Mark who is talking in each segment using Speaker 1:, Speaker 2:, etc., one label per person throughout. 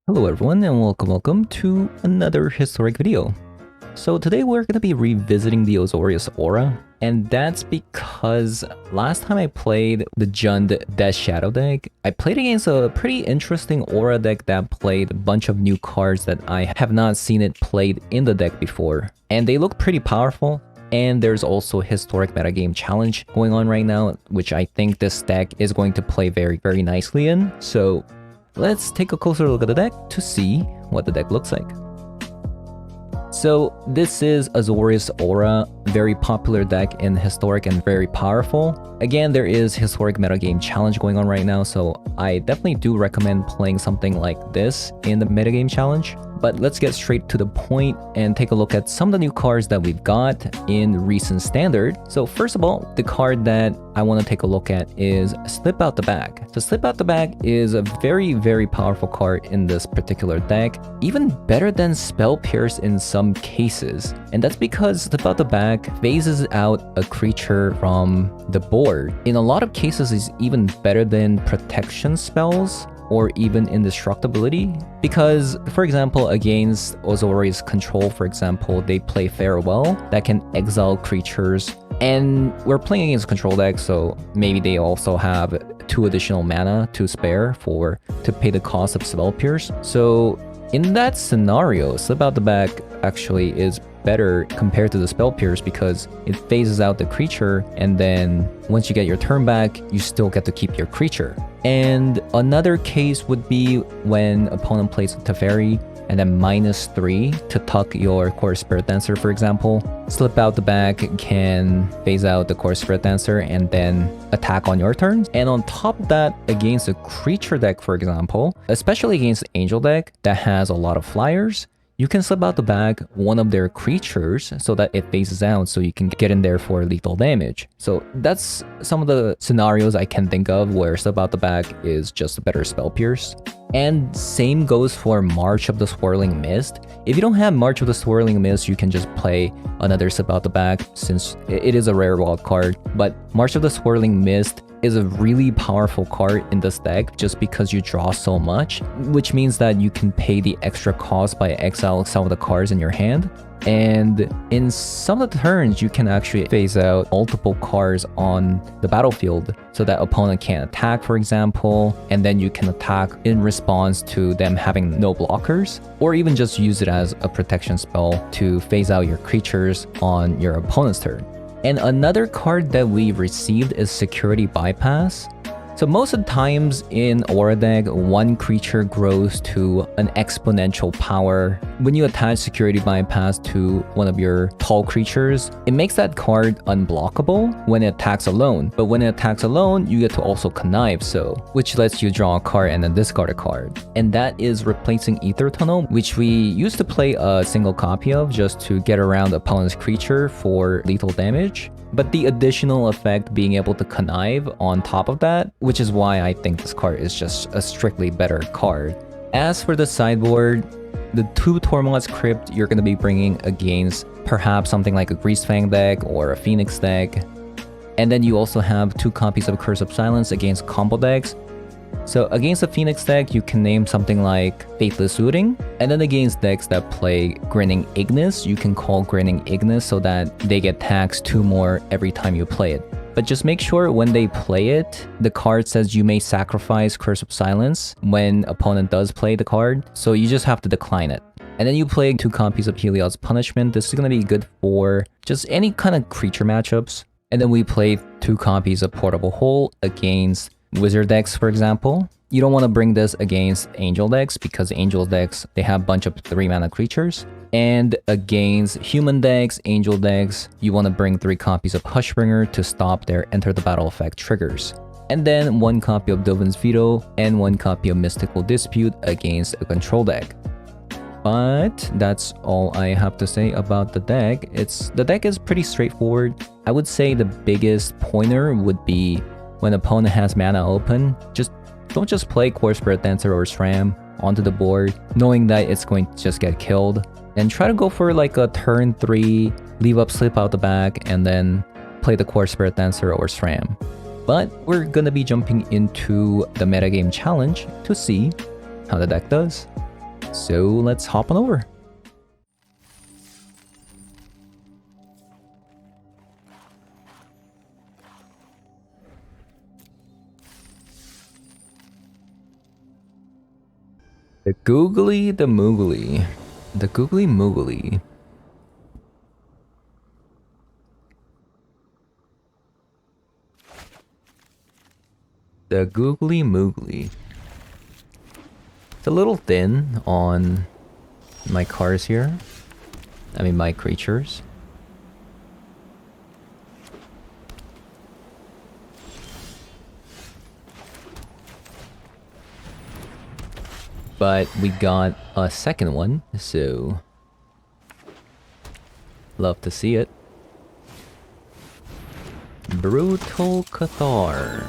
Speaker 1: Hello everyone and welcome to another historic video. So today we're going to be revisiting the Azorius aura, and that's because last time I played the Jund Death Shadow deck, I played against a pretty interesting aura deck that played a bunch of new cards that I have not seen it played in the deck before, and they look pretty powerful. And there's also a historic metagame challenge going on right now, which I think this deck is going to play very nicely in. So let's take a closer look at the deck to see what the deck looks like. So this is Azorius Aura, very popular deck in historic and very powerful. Again, there is historic metagame challenge going on right now, so I definitely do recommend playing something like this in the metagame challenge. But let's get straight to the point and take a look at some of the new cards that we've got in recent standard. So first of all, the card that I want to take a look at is Slip Out the Bag. So Slip Out the Bag is a very powerful card in this particular deck, even better than Spell Pierce in some cases. And that's because Slip Out the Bag phases out a creature from the board. In a lot of cases, it's even better than protection spells or even indestructibility, because for example against Azorius control, for example, they play Farewell that can exile creatures, and we're playing against control deck, so maybe they also have 2 additional mana to spare to pay the cost of Spell Pierce. So in that scenario, Slip Out the Bag actually is better compared to the Spell Pierce because it phases out the creature, and then once you get your turn back, you still get to keep your creature. And another case would be when opponent plays Teferi and then -3 to tuck your Core Spirit Dancer, for example. Slip Out the Bag can phase out the Core Spirit Dancer and then attack on your turn. And on top of that, against a creature deck, for example, especially against Angel deck that has a lot of flyers, you can Slip Out the Bag one of their creatures so that it phases out, so you can get in there for lethal damage. So that's some of the scenarios I can think of where Slip Out the Bag is just a better Spell Pierce. And same goes for March of the Swirling Mist. If you don't have March of the Swirling Mist, you can just play another Slip Out the Bag since it is a rare wild card. But March of the Swirling Mist is a really powerful card in this deck just because you draw so much, which means that you can pay the extra cost by exiling some of the cards in your hand. And in some of the turns, you can actually phase out multiple cards on the battlefield so that opponent can't attack, for example, and then you can attack in response to them having no blockers, or even just use it as a protection spell to phase out your creatures on your opponent's turn. And another card that we received is Security Bypass. So most of the times in Aura deck, one creature grows to an exponential power. When you attach Security Bypass to one of your tall creatures, it makes that card unblockable when it attacks alone. But when it attacks alone, you get to also connive, which lets you draw a card and then discard a card. And that is replacing Ether Tunnel, which we used to play a single copy of just to get around the opponent's creature for lethal damage. But the additional effect being able to connive on top of that, which is why I think this card is just a strictly better card. As for the sideboard, the 2 Tormod's Crypt you're going to be bringing against perhaps something like a Greasefang deck or a Phoenix deck. And then you also have 2 copies of Curse of Silence against combo decks. So against a Phoenix deck, you can name something like Faithless Looting, and then against decks that play Grinning Ignis, you can call Grinning Ignis so that they get taxed 2 more every time you play it. But just make sure when they play it, the card says you may sacrifice Curse of Silence when opponent does play the card, so you just have to decline it. And then you play 2 copies of Heliod's Punishment. This is going to be good for just any kind of creature matchups. And then we play 2 copies of Portable Hole against Wizard decks, for example. You don't want to bring this against Angel decks because Angel decks, they have a bunch of 3 mana creatures. And against human decks, Angel decks, you want to bring 3 copies of Hushbringer to stop their Enter the Battle effect triggers. And then 1 copy of Dovin's Veto and 1 copy of Mystical Dispute against a control deck. But that's all I have to say about the deck. The deck is pretty straightforward. I would say the biggest pointer would be when opponent has mana open, don't just play Core Spirit Dancer or SRAM onto the board, knowing that it's going to just get killed. And try to go for like a turn 3, leave up Slip Out the Bag, and then play the Core Spirit Dancer or SRAM. But we're gonna be jumping into the metagame challenge to see how the deck does. So let's hop on over. The googly, the moogly. The googly moogly. The googly moogly. It's a little thin on my cars here. I mean, my creatures. But we got a second one, so love to see it. Brutal Cathar.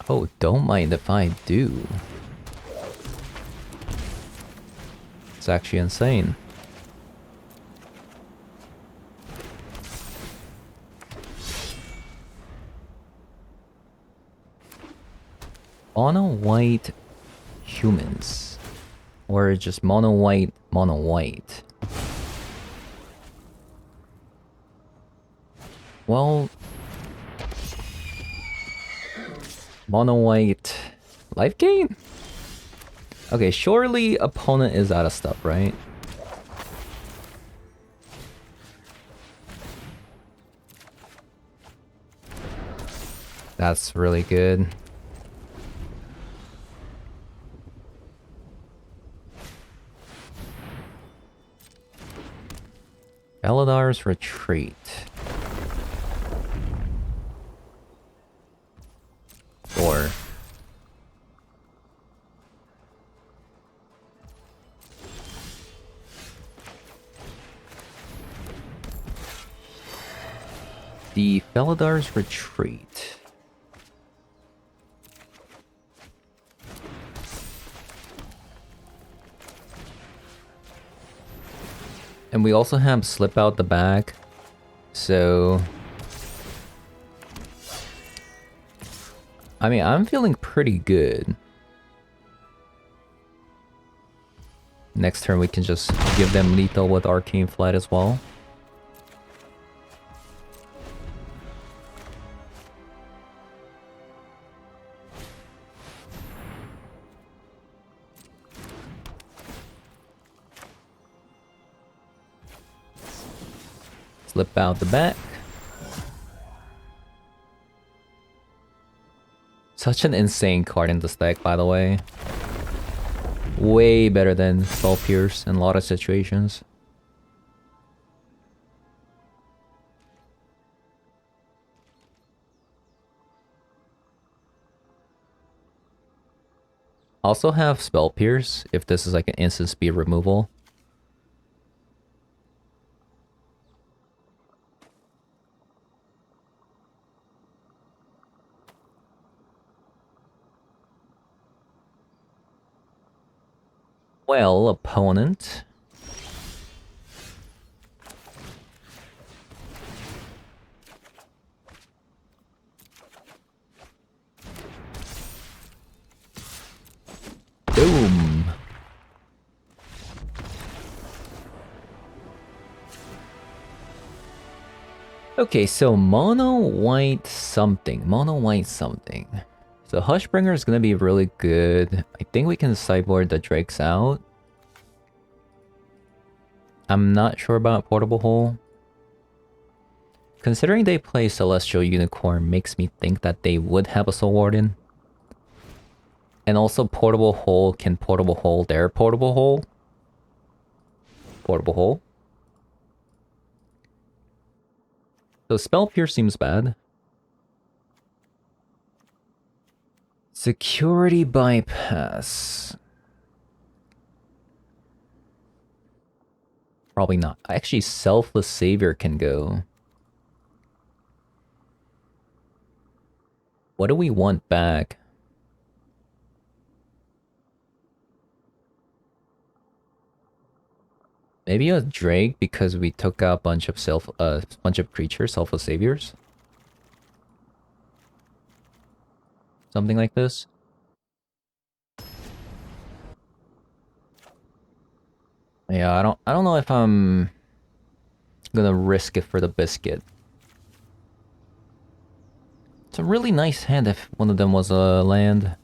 Speaker 1: Oh, don't mind if I do. It's actually insane. Mono white humans. Or just mono white, mono white. Well, mono white life gain? Okay, surely opponent is out of stuff, right? That's really good. Eladar's Retreat. Or the Feladar's Retreat. And we also have Slip Out the Back, so I mean, I'm feeling pretty good. Next turn we can just give them lethal with Arcane Flight as well. Slip out the back. Such an insane card in this deck, by the way. Way better than Spell Pierce in a lot of situations. Also have Spell Pierce if this is like an instant speed removal. Well, opponent. Boom. Okay, so mono white something. Mono white something. So Hushbringer is gonna be really good. I think we can sideboard the Drakes out. I'm not sure about Portable Hole. Considering they play Celestial Unicorn makes me think that they would have a Soul Warden. And also Portable Hole can Portable Hole their Portable Hole. Portable Hole. So Spell Pierce seems bad. Security Bypass. Probably not. Actually, Selfless Savior can go. What do we want back? Maybe a Drake because we took out a bunch of creatures, Selfless Saviors. Something like this. Yeah, I don't know if I'm gonna risk it for the biscuit. It's a really nice hand if one of them was a land.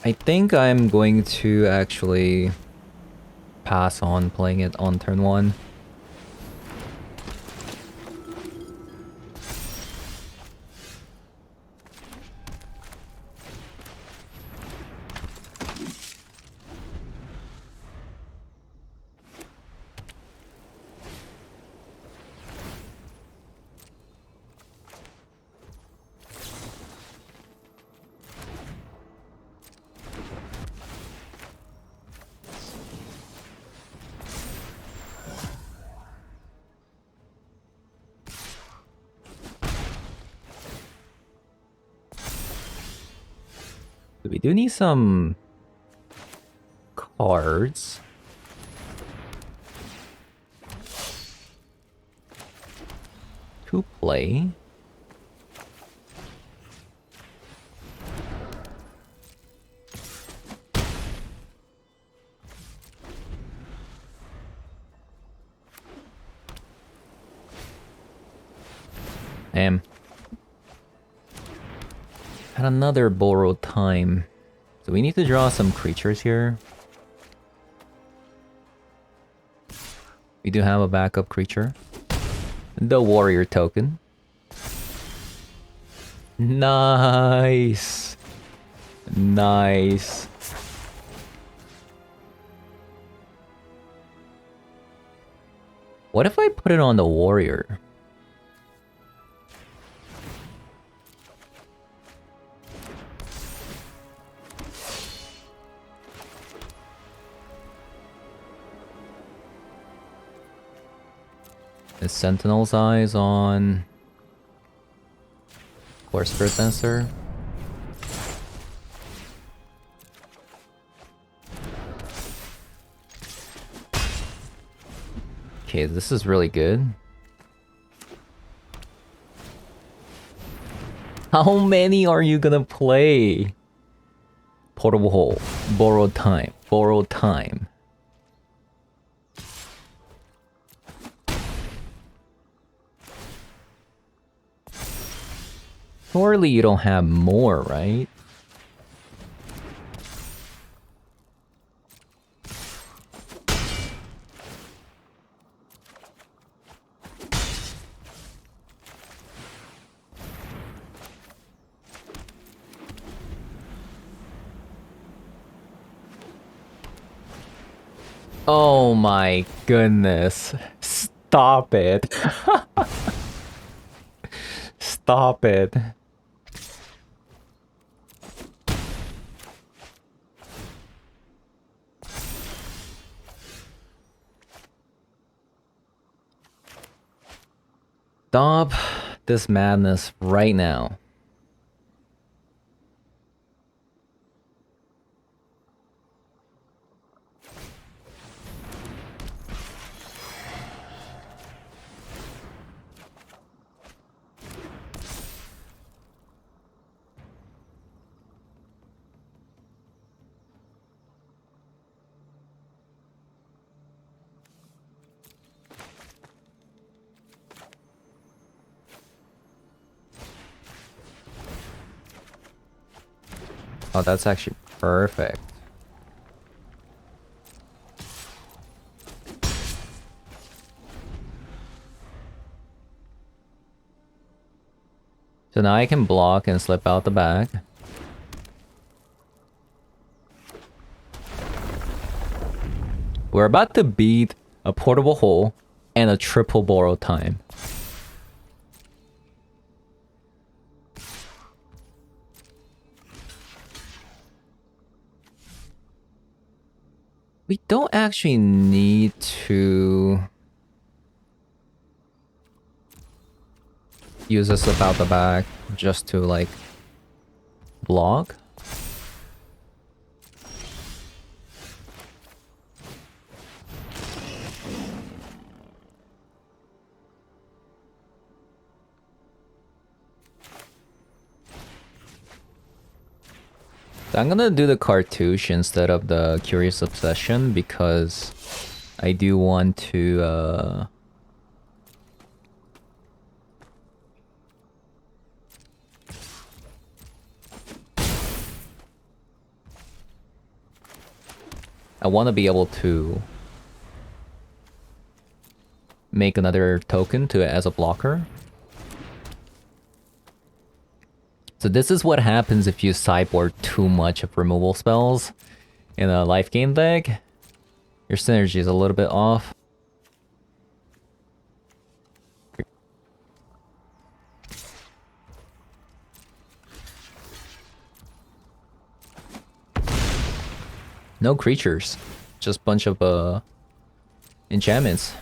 Speaker 1: I think I'm going to actually pass on playing it on turn 1. We do need some cards. To play. Damn. Had another borrowed time. So we need to draw some creatures here. We do have a backup creature. The warrior token. Nice. Nice. What if I put it on the warrior? Is Sentinel's Eyes on Core Spirit Dancer? Okay, this is really good. How many are you gonna play? Portable Hole. Borrowed Time. Borrowed Time. Surely you don't have more, right? Oh my goodness. Stop it. Stop it. Stop this madness right now. Oh, that's actually perfect. So now I can block and slip out the back. We're about to beat a portable hole and a triple borrow time. We don't actually need to use a slip out the back just to like block. So I'm gonna do the cartouche instead of the Curious Obsession because I do want to I want to be able to make another token to as a blocker. So this is what happens if you sideboard too much of removal spells in a life gain deck. Your synergy is a little bit off. No creatures, just bunch of enchantments.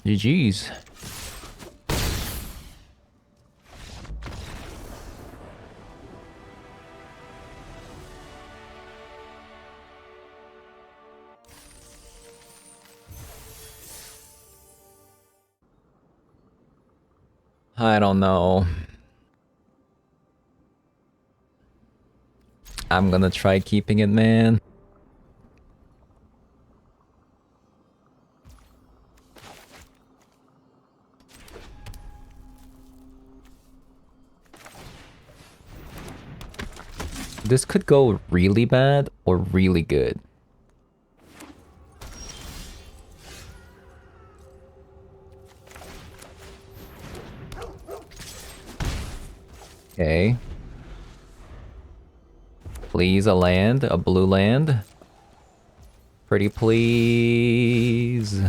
Speaker 1: GG's. I don't know. I'm gonna try keeping it, man. This could go really bad or really good. Okay. Please, a land, a blue land. Pretty please.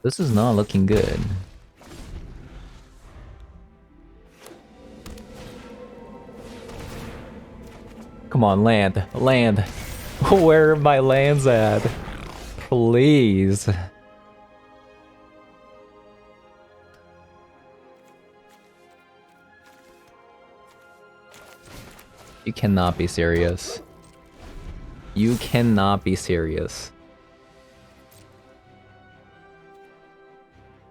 Speaker 1: This is not looking good. Come on, land. Land. Where are my lands at? Please. You cannot be serious. You cannot be serious.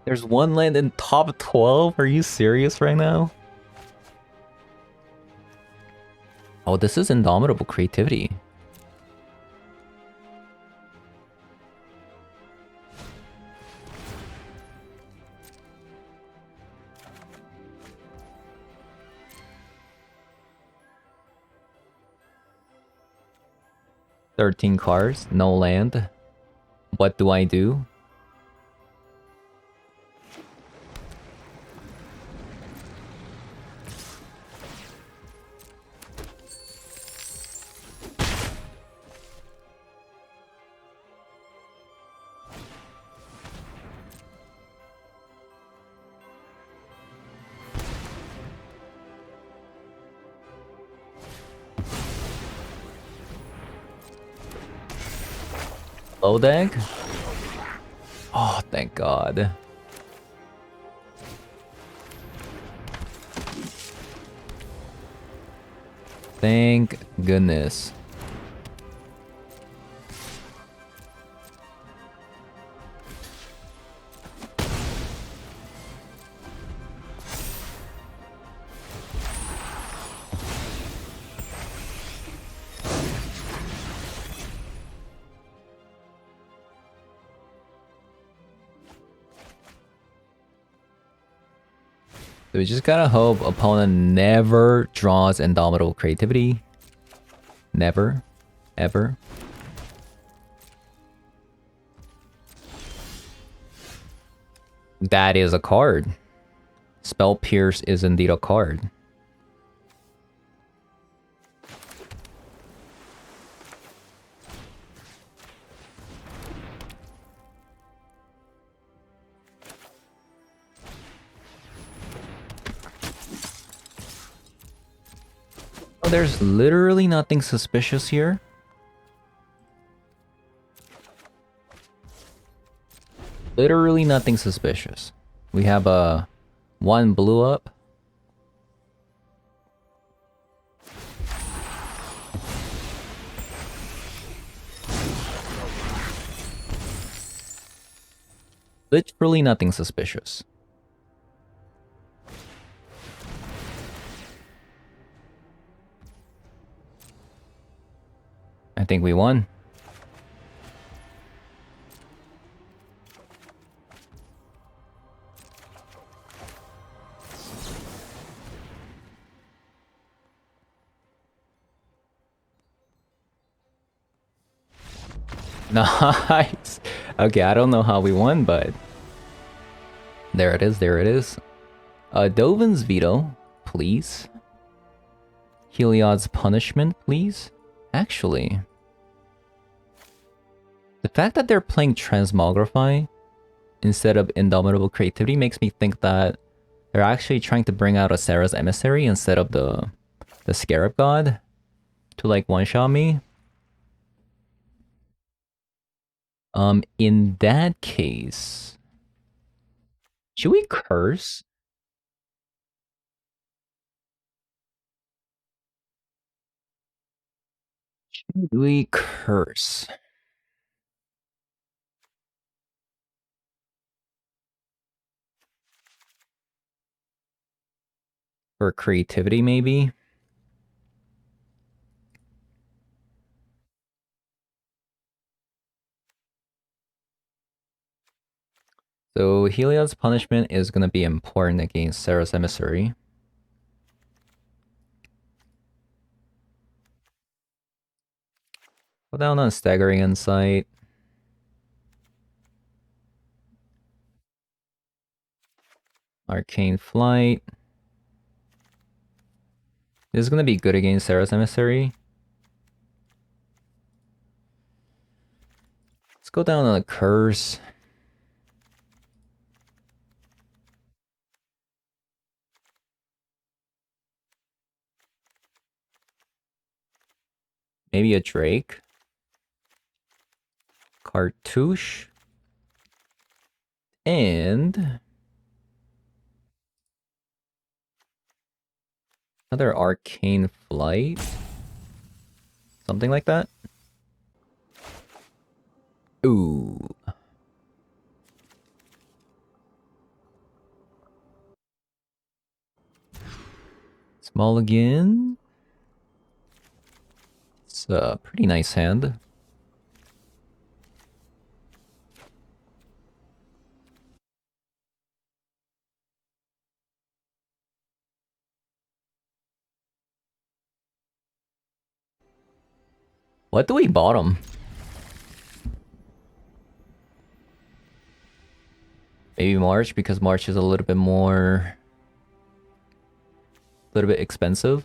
Speaker 1: There's one land in top 12? Are you serious right now? Oh, this is Indomitable Creativity. $13 cards, no land. What do I do? Low deck? Oh, thank God. Thank goodness. So we just gotta hope opponent never draws Indomitable Creativity. Never. Ever. That is a card. Spell Pierce is indeed a card. Oh, there's literally nothing suspicious here. Literally nothing suspicious. We have a 1 blue up. Literally nothing suspicious. I think we won. Nice. Okay, I don't know how we won, but there it is, there it is. Dovin's Veto, please. Heliod's Punishment, please. Actually, the fact that they're playing Transmogrify instead of Indomitable Creativity makes me think that they're actually trying to bring out a Sarah's Emissary instead of the Scarab God to like one-shot me. In that case, should we curse? Should we curse? For creativity, maybe? So Heliod's Punishment is going to be important against Sarah's Emissary. Go down on Staggering Insight. Arcane Flight. This is going to be good against Sarah's Emissary. Let's go down on a Curse. Maybe a Drake. Cartouche. And another Arcane Flight. Something like that. Ooh. Small again. It's a pretty nice hand. What do we bottom? Maybe March, because March is a little bit more... a little bit expensive.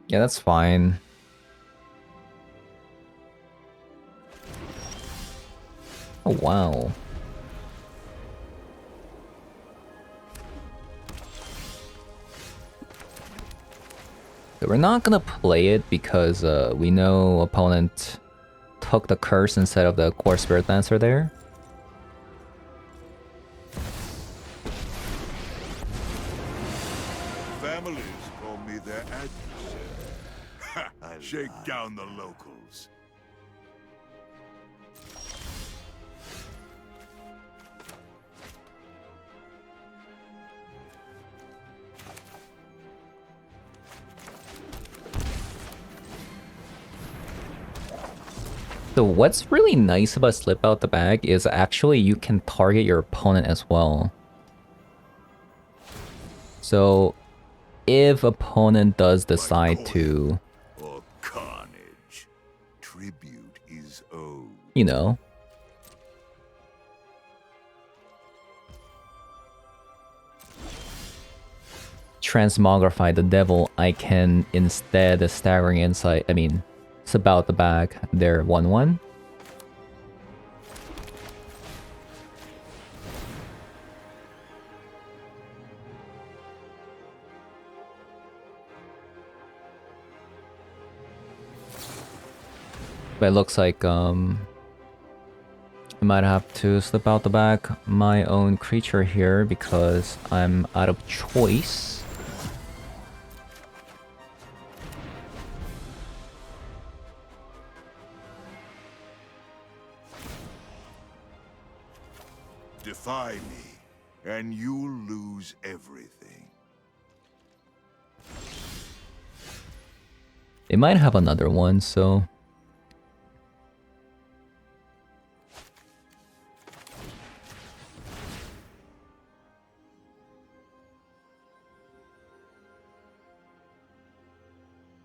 Speaker 1: Yeah, that's fine. Oh, wow. So we're not gonna play it because we know opponent took the curse instead of the core spirit dancer there.
Speaker 2: Families call me their adversary. Shake down the locals.
Speaker 1: So what's really nice about Slip Out the Bag is actually you can target your opponent as well. So if opponent does decide to,
Speaker 2: or carnage, tribute is owed.
Speaker 1: you know, transmogrify the devil, I can instead Staggering Insight, I mean, Slip Out the Bag, their 1/1. But it looks like I might have to slip out the back my own creature here because I'm out of choice.
Speaker 2: Defy me, and you'll lose everything.
Speaker 1: They might have another one, so...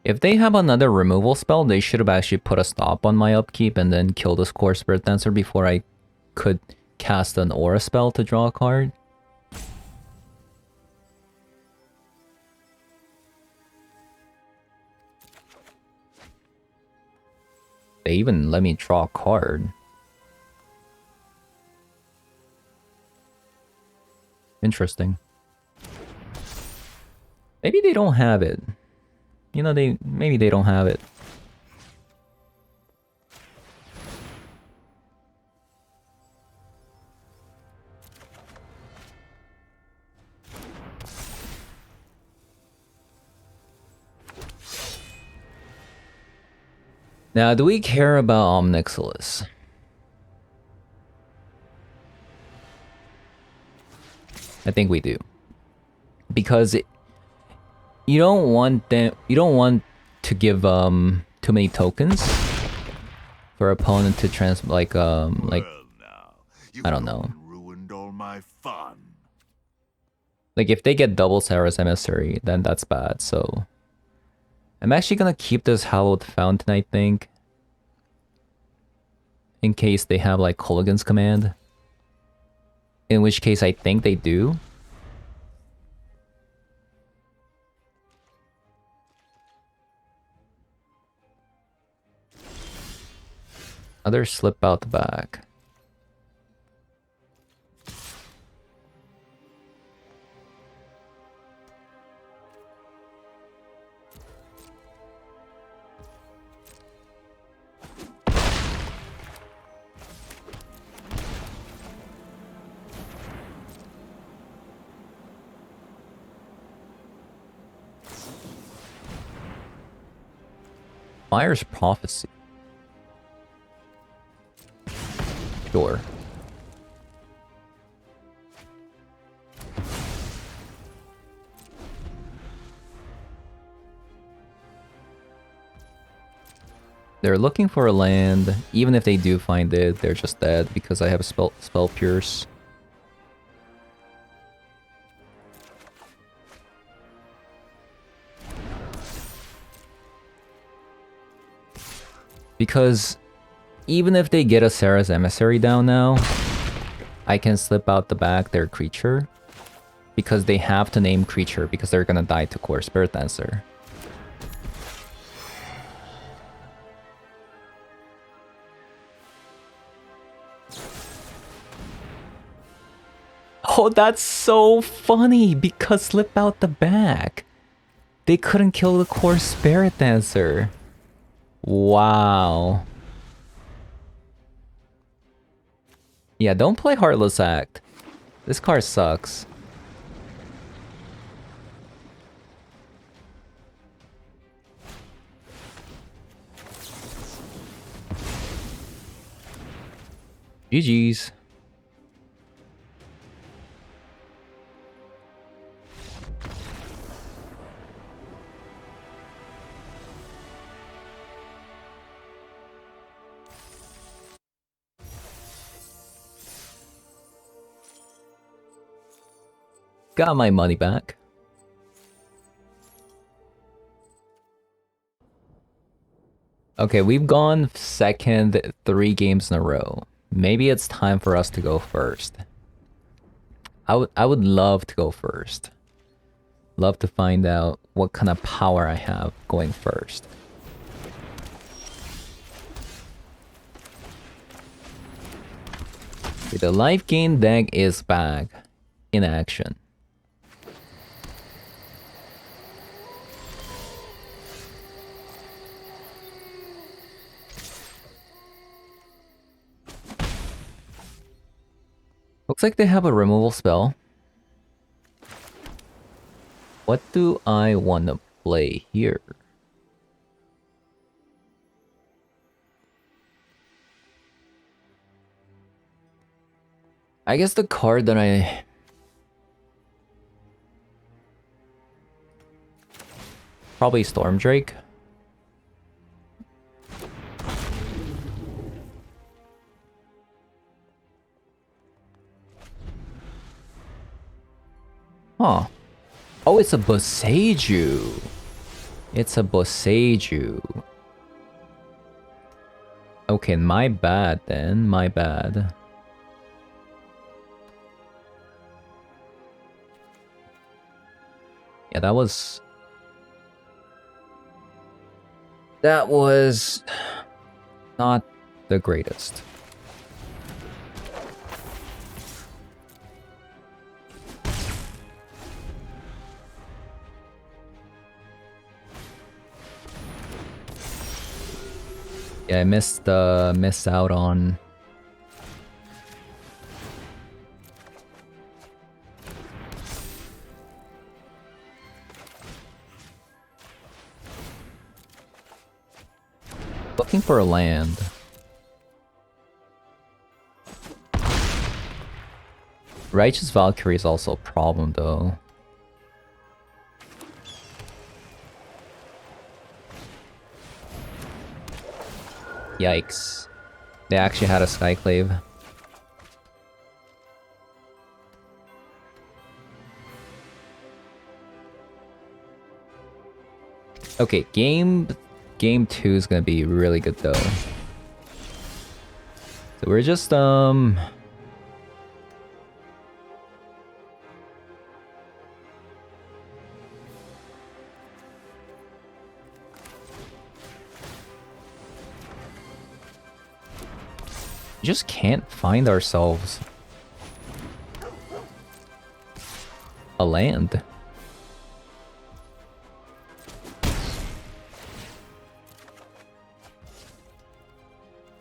Speaker 1: If they have another removal spell, they should have actually put a stop on my upkeep and then kill this Core Spirit Dancer before I could cast an Aura spell to draw a card. They even let me draw a card. Interesting. Maybe they don't have it. You know, maybe they don't have it. Now, do we care about Omnixilis? I think we do. Because you don't want them, you don't want to give too many tokens for opponent to I don't know.
Speaker 2: Ruined all my fun.
Speaker 1: Like if they get double Sarah's Emissary, then that's bad, so I'm actually gonna keep this Hallowed Fountain, I think. In case they have like Colligan's Command. In which case I think they do. Other slip out the back. Fire's Prophecy. Sure. They're looking for a land. Even if they do find it, they're just dead because I have a spell Pierce. Because even if they get a Sarah's Emissary down now, I can slip out the back their creature. Because they have to name creature because they're gonna die to Core Spirit Dancer. Oh, that's so funny because slip out the back. They couldn't kill the Core Spirit Dancer. Wow. Yeah, don't play Heartless Act. This card sucks. GG's. Got my money back. Okay, we've gone second 3 games in a row. Maybe it's time for us to go first. I would love to go first. Love to find out what kind of power I have going first. Okay, the life gain deck is back in action. Looks like they have a removal spell. What do I want to play here? I guess the card that I... Probably Storm Drake. Huh. Oh, it's a Boseiju. It's a Boseiju. Okay, my bad then. My bad. Yeah, that was not the greatest. Yeah, I missed out on looking for a land. Righteous Valkyrie is also a problem though. Yikes. They actually had a Skyclave. Okay, game 2 is gonna be really good though. So we're just just can't find ourselves a land.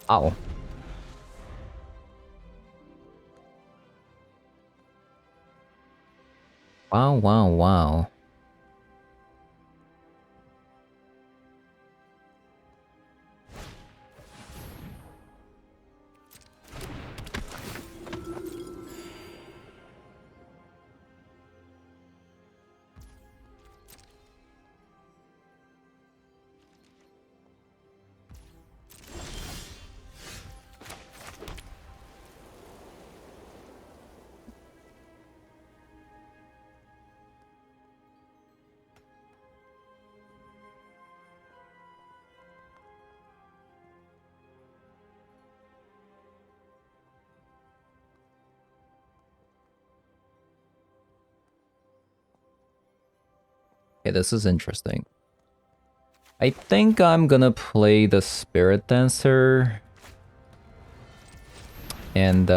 Speaker 1: Ow. Wow, wow, wow. Okay, this is interesting. I think I'm gonna play the Spirit Dancer. And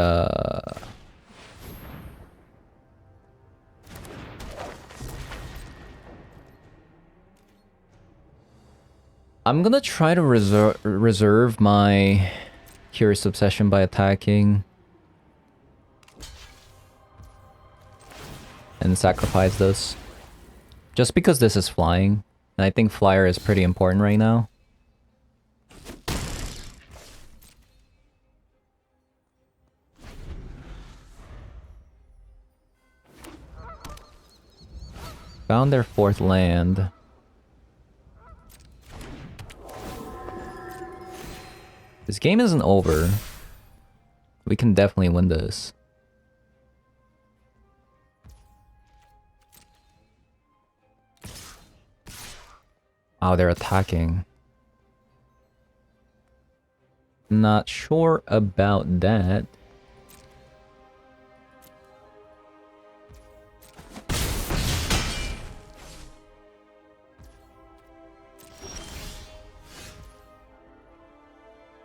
Speaker 1: I'm gonna try to reserve my Curious Obsession by attacking. And sacrifice this. Just because this is flying. And I think flyer is pretty important right now. Found their 4th land. This game isn't over. We can definitely win this. Oh, they're attacking. Not sure about that.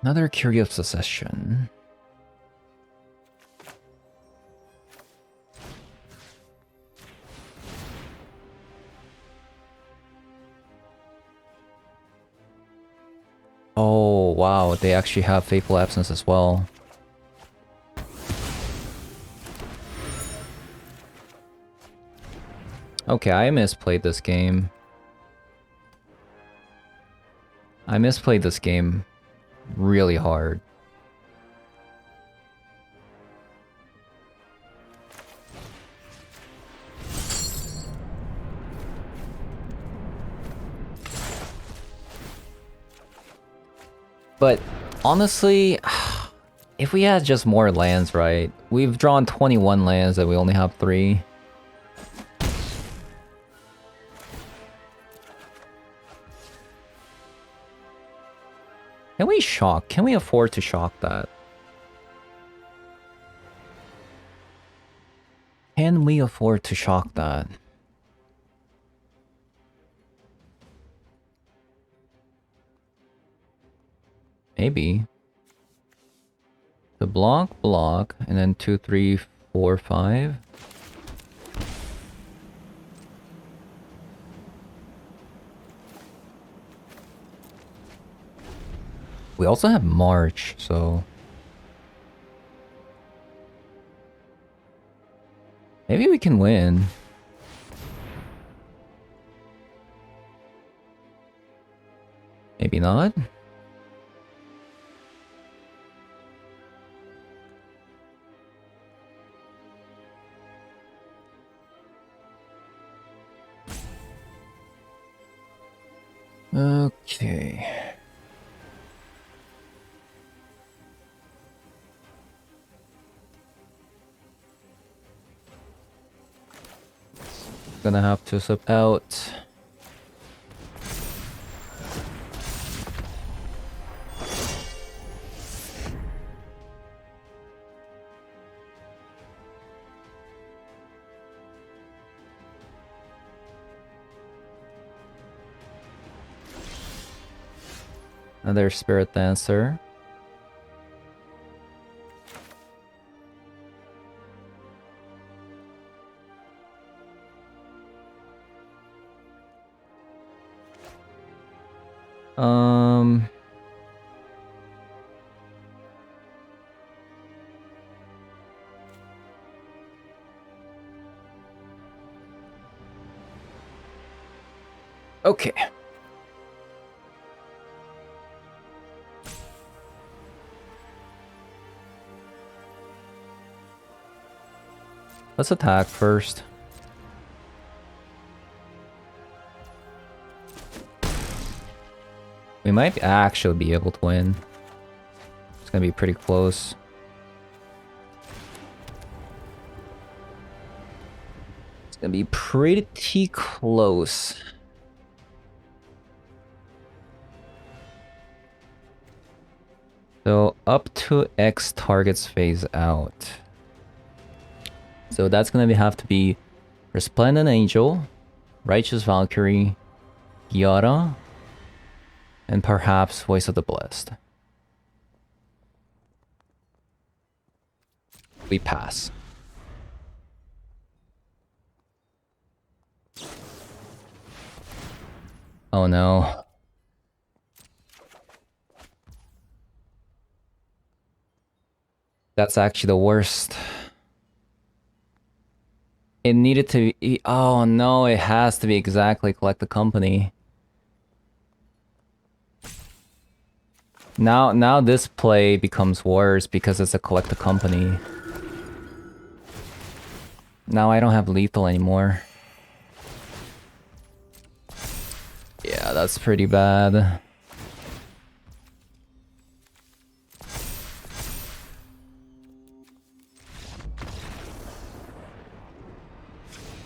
Speaker 1: Another Curious Obsession. Oh, wow, they actually have Fateful Absence as well. Okay, I misplayed this game. I misplayed this game really hard. But honestly, if we had just more lands, right? We've drawn 21 lands and we only have 3. Can we shock? Can we afford to shock that? Can we afford to shock that? Maybe. The block, and then 2, 3, 4, 5. We also have March, so... maybe we can win. Maybe not. Okay. Gonna have to sub out. Another Spirit Dancer. Okay. Let's attack first. We might actually be able to win. It's gonna be pretty close. It's gonna be pretty close. So up to X targets phase out. So that's gonna have to be Resplendent Angel, Righteous Valkyrie, Yara, and perhaps Voice of the Blessed. We pass. Oh no. That's actually the worst. It needed to be... oh no, it has to be exactly Collect the Company. Now this play becomes worse because it's a Collect the Company. Now I don't have lethal anymore. Yeah, that's pretty bad.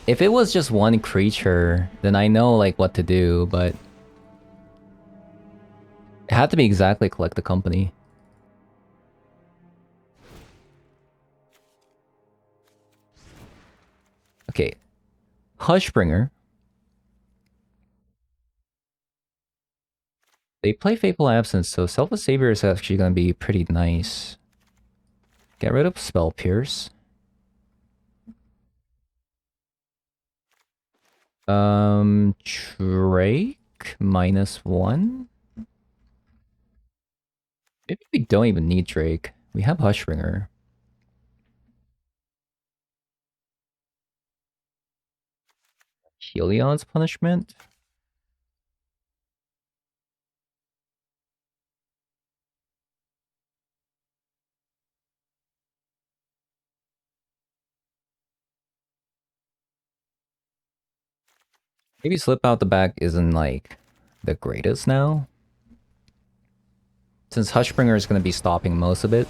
Speaker 1: If it was just one creature, then I know like what to do, but it had to be exactly Collect the Company. Okay. Hushbringer. They play Fateful Absence, so Selfless Savior is actually going to be pretty nice. Get rid of Spell Pierce. Drake -1. Maybe we don't even need Drake. We have Hushbringer. Heliod's Punishment. Maybe Slip Out the Back isn't like the greatest now, since Hushbringer is going to be stopping most of it.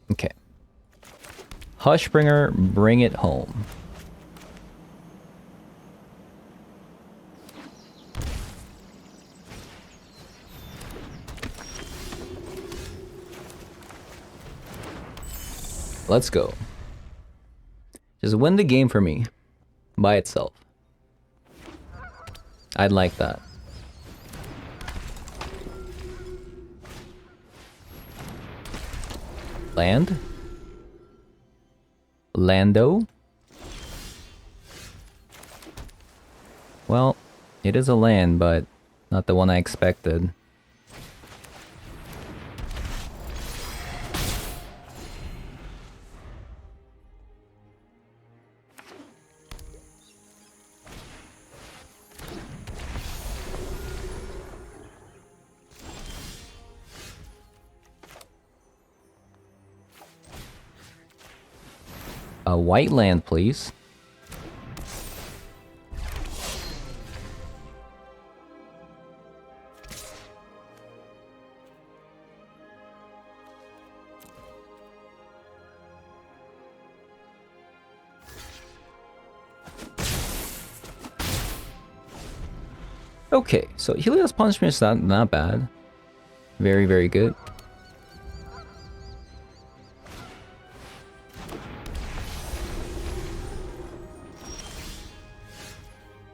Speaker 1: Okay. Hushbringer, bring it home. Let's go. Just win the game for me. By itself. I'd like that. Land? Lando? Well, it is a land, but not the one I expected. A white land, please. Okay, so Helios Punishment is not bad. Very, very good.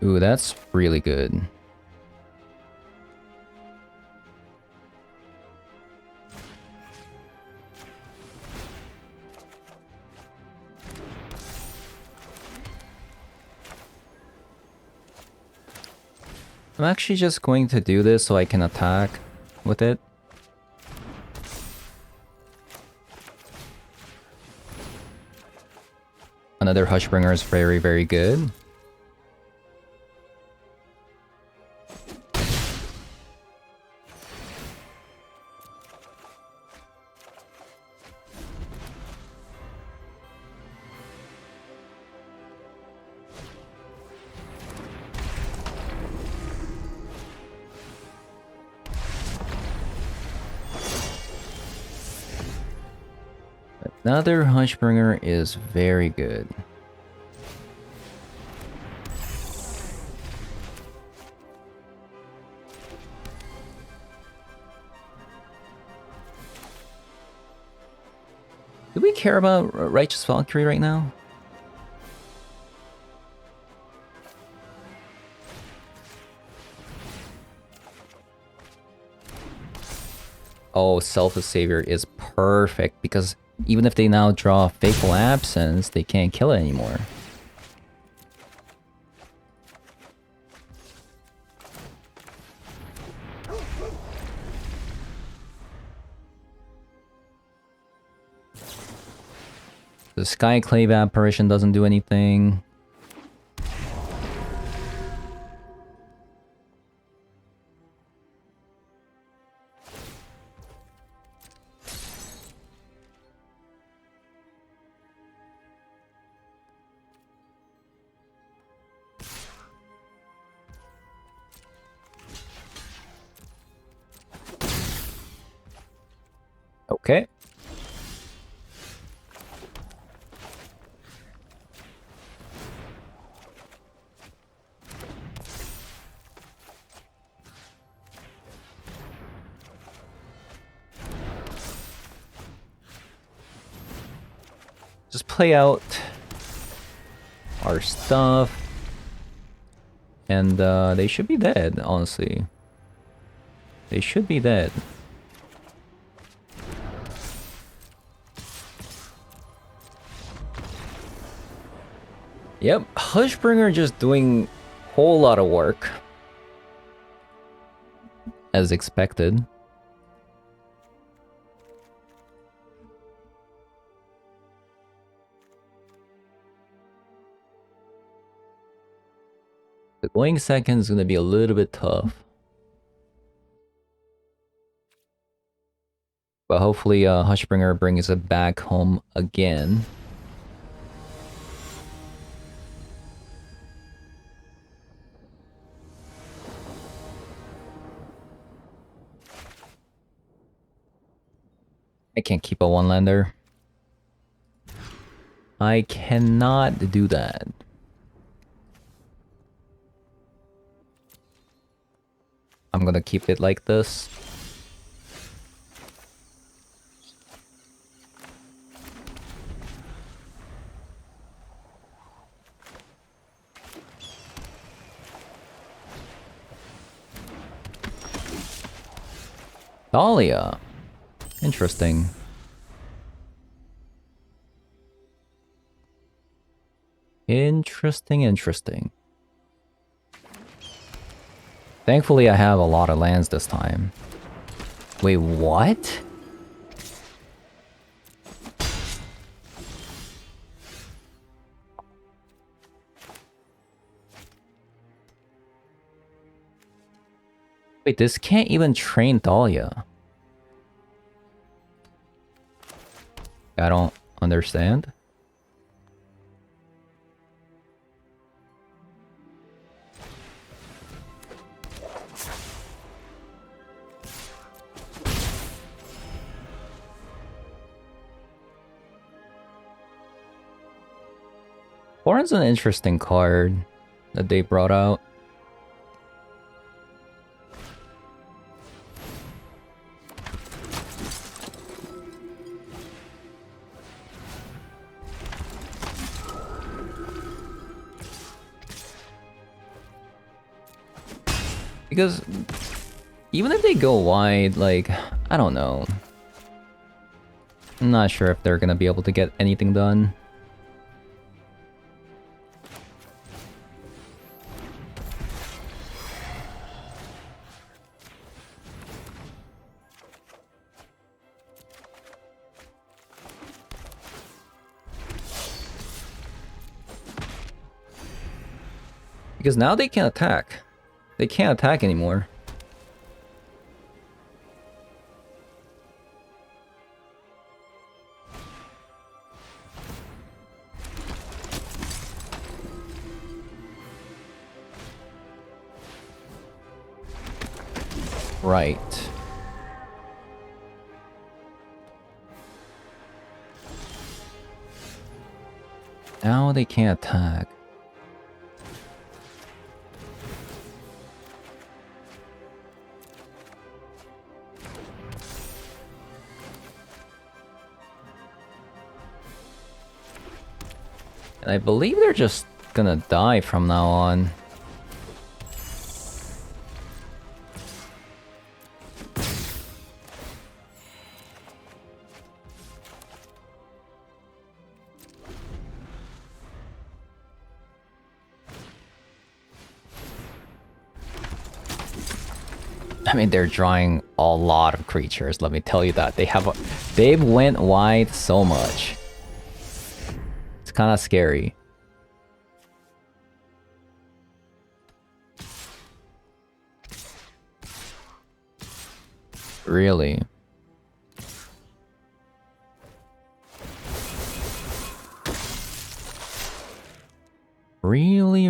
Speaker 1: Ooh, that's really good. I'm actually just going to do this so I can attack with it. Another Hushbringer is very, very good. Another Hushbringer is very good. Do we care about Righteous Valkyrie right now? Oh, Selfless Savior is perfect because even if they now draw Fateful Absence, they can't kill it anymore. The Skyclave Apparition doesn't do anything. Okay. Just play out our stuff. And they should be dead, honestly. They should be dead. Yep, Hushbringer just doing a whole lot of work. As expected. The going second is gonna be a little bit tough. But hopefully Hushbringer brings it back home again. I can't keep a one-lander. I cannot do that. I'm gonna keep it like this. Dahlia. Interesting. Interesting. Thankfully, I have a lot of lands this time. Wait, what? Wait, this can't even train Dahlia. I don't understand. Horn's an interesting card that they brought out. Because even if they go wide, like, I don't know. I'm not sure if they're gonna be able to get anything done. Because now they can't attack. They can't attack anymore. Right. Now they can't attack. And I believe they're just gonna die from now on. I mean, they're drawing a lot of creatures, let me tell you that. They've went wide so much. It's kind of scary. Really? Really?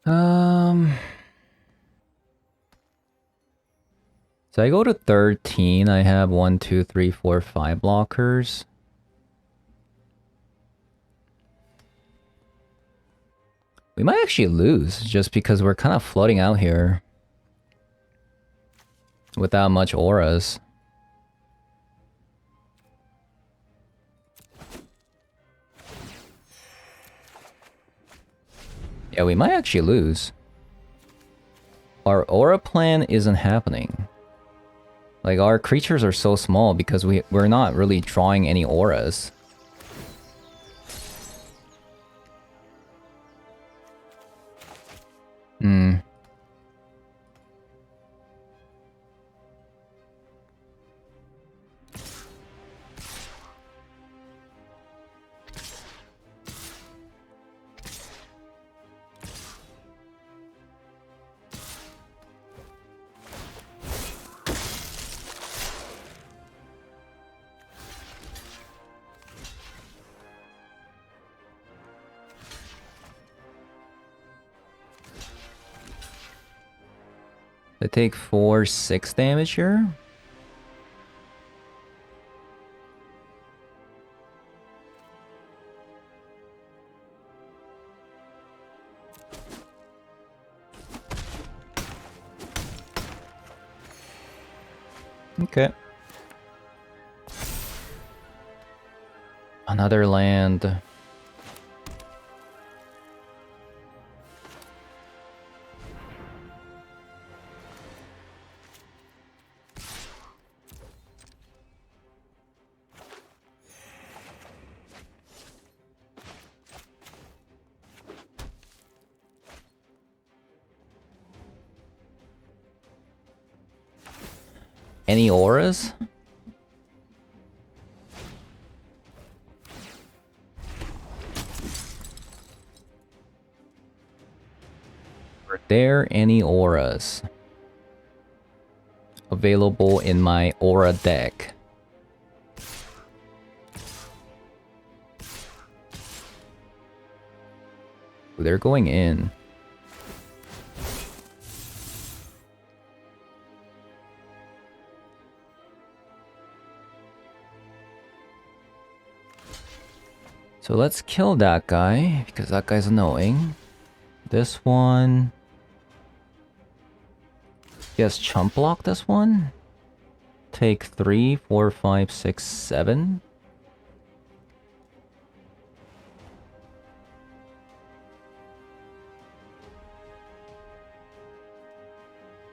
Speaker 1: Hmm. So I go to 13. I have 1, 2, 3, 4, 5 blockers. We might actually lose just because we're kind of floating out here without much auras. Yeah, we might actually lose. Our aura plan isn't happening. Like, our creatures are so small because we're not really drawing any auras. Hmm. They take 4, 6 damage here. Okay. Another land. Any auras? Are there any auras available in my aura deck? They're going in. So let's kill that guy, because that guy's annoying. This one... Yes, chump block this one. Take 3, 4, 5, 6, 7.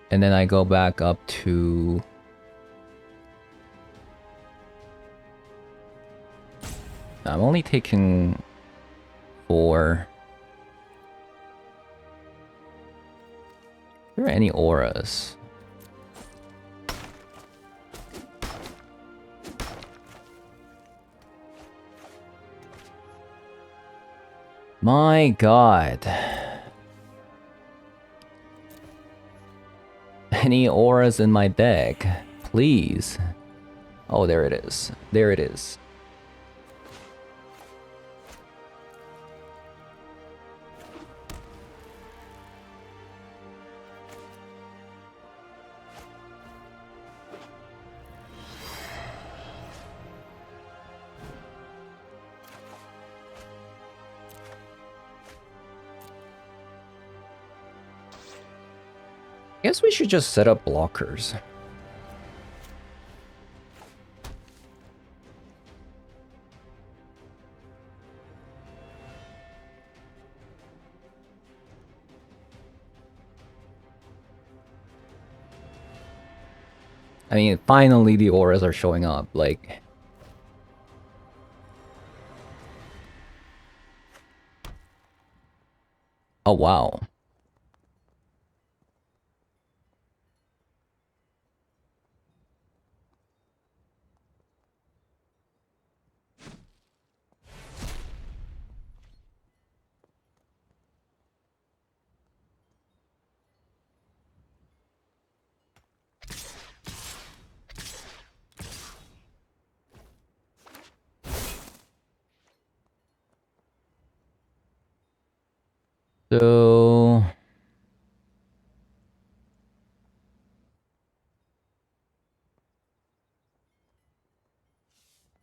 Speaker 1: And then I go back up to... I'm only taking 4. Are there any auras? My god. Any auras in my deck? Please. Oh, there it is. There it is. Guess we should just set up blockers. I mean, finally the auras are showing up, like... Oh, wow. So...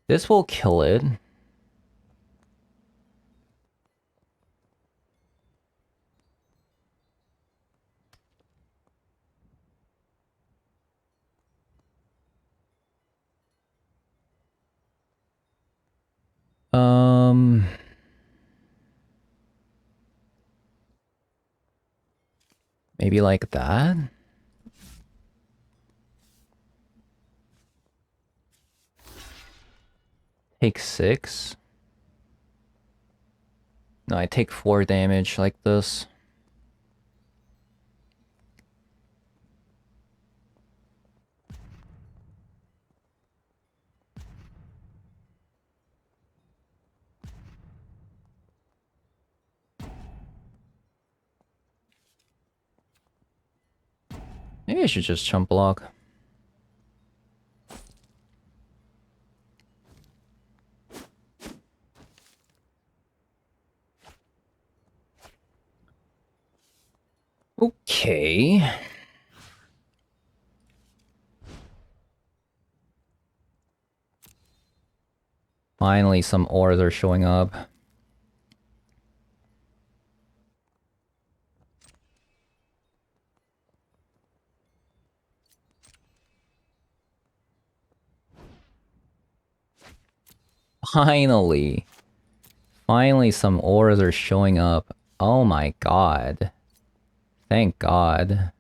Speaker 1: This will kill it. Maybe like that? Take 6. No, I take 4 damage like this. Maybe I should just chump block. Okay. Finally, some auras are showing up. Finally. Finally, some auras are showing up. Oh my god. Thank god.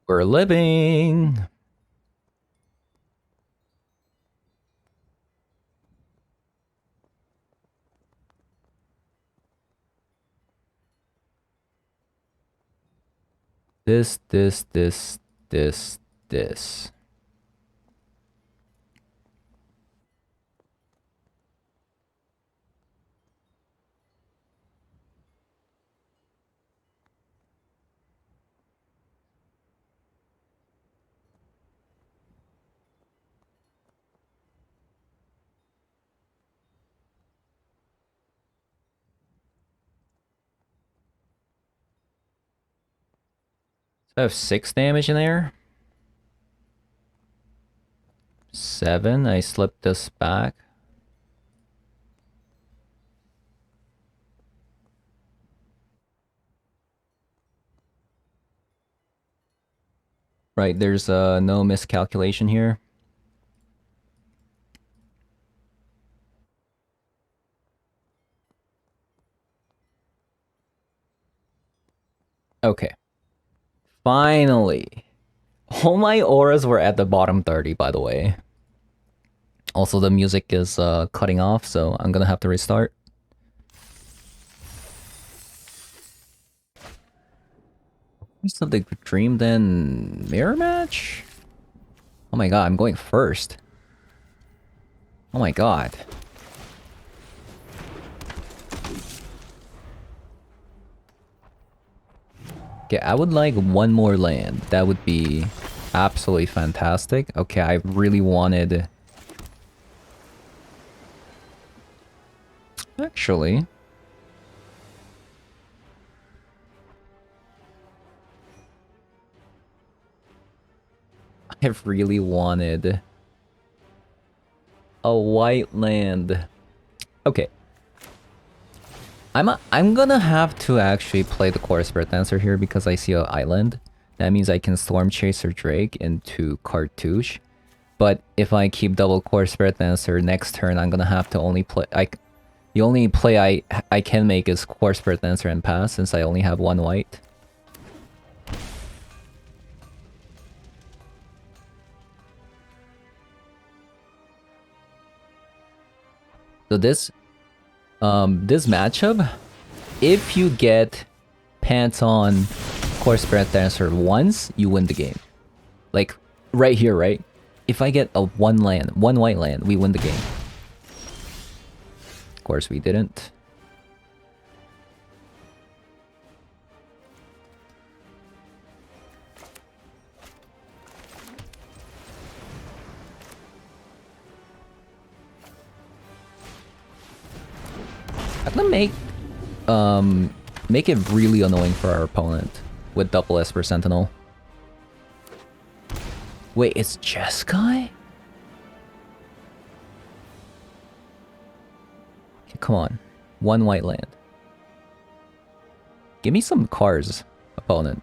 Speaker 1: We're living. This. So I have 6 damage in there. 7. I slipped this back. Right, there's no miscalculation here. Okay. Finally. All my auras were at the bottom 30, by the way. Also, the music is cutting off, so I'm gonna have to restart. Rest of the Dream then mirror match? Oh my god, I'm going first. Oh my god. Okay, I would like one more land. That would be absolutely fantastic. Okay, I really wanted... Actually... I really wanted... a white land. Okay. I'm gonna have to actually play the Core Spirit Dancer here because I see an island. That means I can Storm Chaser Drake into Cartouche. But if I keep double Core Spirit Dancer next turn, I'm gonna have to only play... the only play I can make is Core Spirit Dancer and pass since I only have 1 white. So this matchup, if you get Pants on Core Spirit Dancer once, you win the game. Like, right here, right? If I get a one white land, we win the game. Of course, we didn't. I'm gonna make it really annoying for our opponent with double Esper Sentinel. Wait, it's Jeskai? Okay, come on. One white land. Give me some cards, opponent.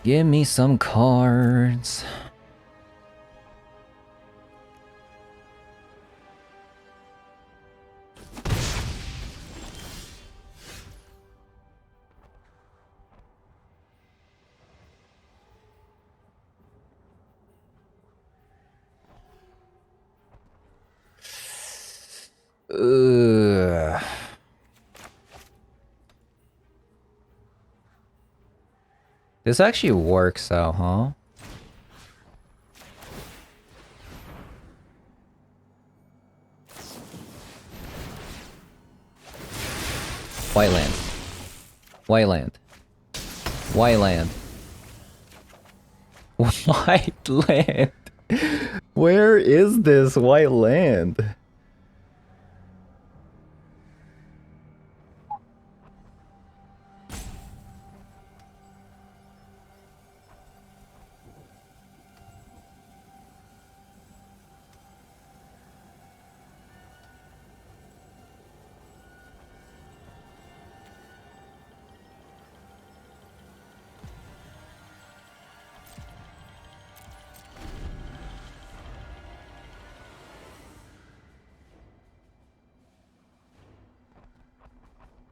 Speaker 1: Give me some cards. Ugh. This actually works out, huh? White land. White land. White land. White land. Where is this white land?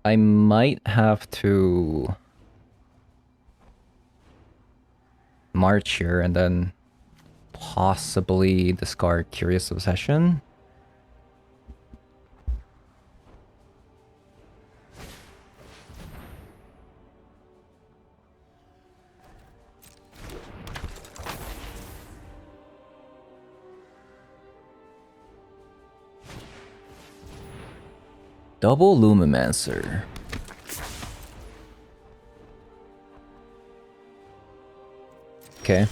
Speaker 1: I might have to march here and then possibly discard Curious Obsession. Double Lumimancer. Okay.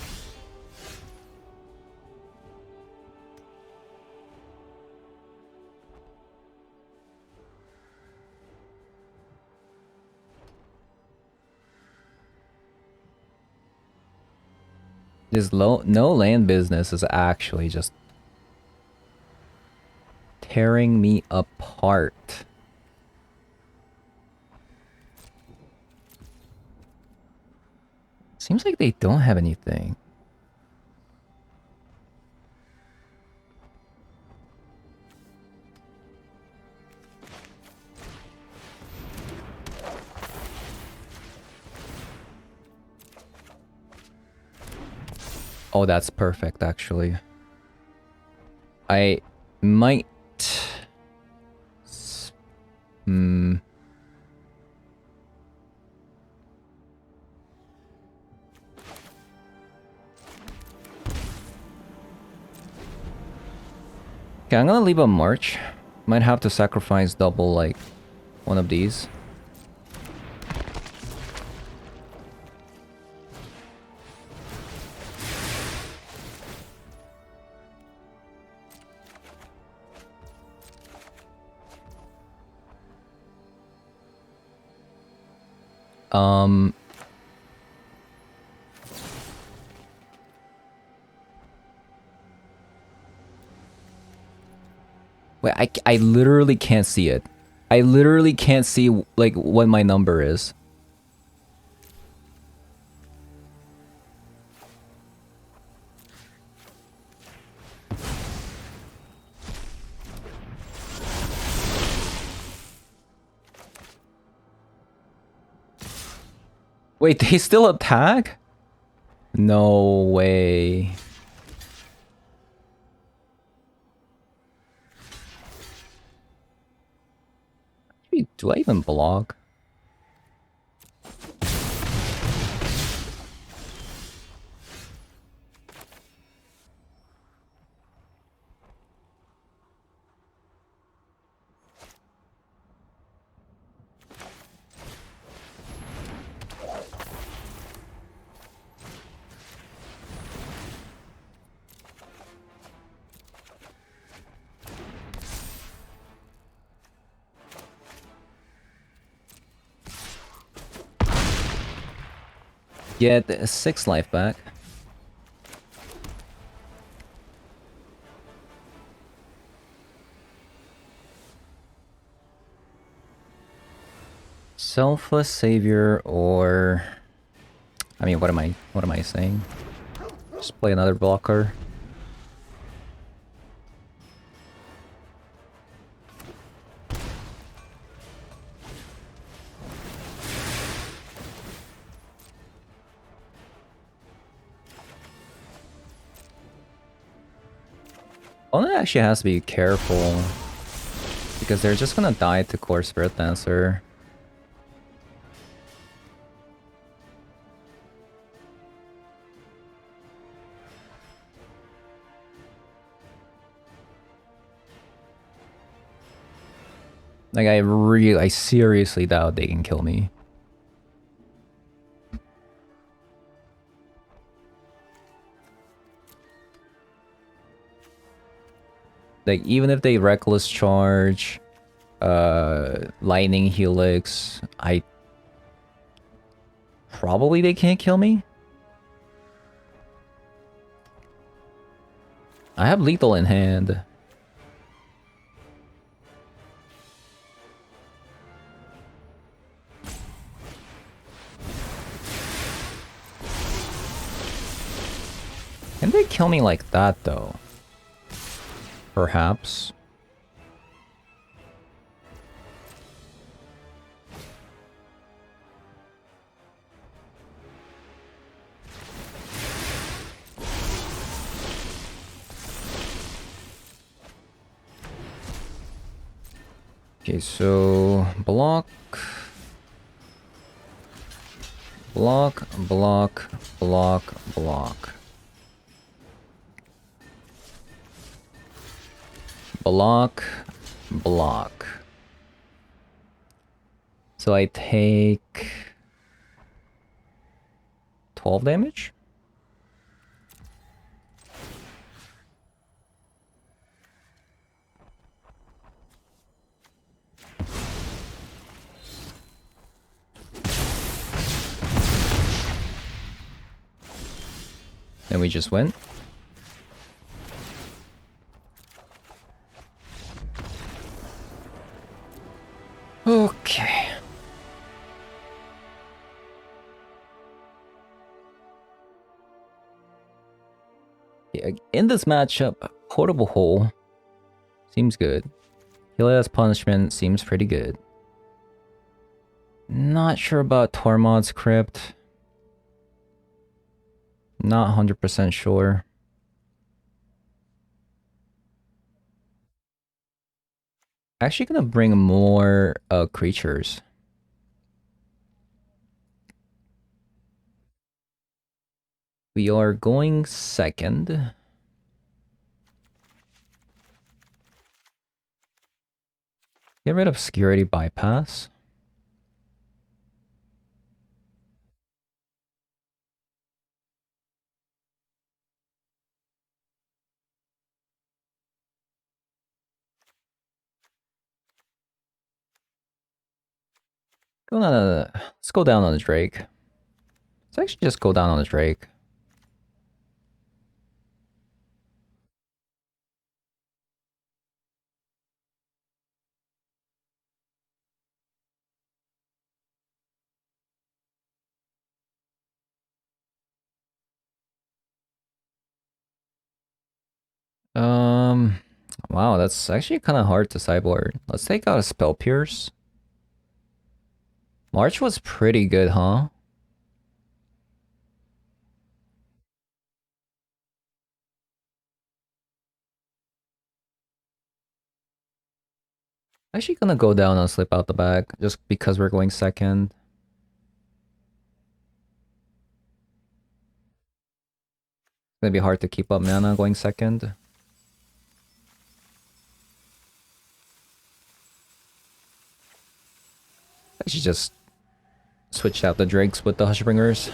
Speaker 1: This no land business is actually just tearing me apart. Seems like they don't have anything. Oh, that's perfect, actually. I might... Okay, I'm gonna leave a march. Might have to sacrifice double, like, one of these. Wait, I literally can't see it. I literally can't see, like, what my number is. Wait, they still attack? No way. Do I even block? Get 6 life back. Selfless savior, or I mean, what am I saying? Just play another blocker. Opponent actually has to be careful because they're just gonna die to Core Spirit Dancer. Like, I seriously doubt they can kill me. Like, even if they Reckless Charge, Lightning Helix, probably they can't kill me. I have lethal in hand. Can they kill me like that, though? Perhaps. Okay, so block, block, block, block, block. Block, block. So I take 12 damage? Then we just went. Okay. Yeah, in this matchup, Portable Hole seems good. Helios Punishment seems pretty good. Not sure about Tormod's Crypt. Not 100% sure. Actually gonna bring more creatures. We are going second. Get rid of Security Bypass. Let's go down on the Drake. Let's actually just go down on the Drake. Wow, that's actually kind of hard to sideboard. Let's take out a Spell Pierce. March was pretty good, huh? Actually gonna go down and slip out the bag, just because we're going second. It's gonna be hard to keep up mana going second. I should just switch out the Drakes with the Hushbringers.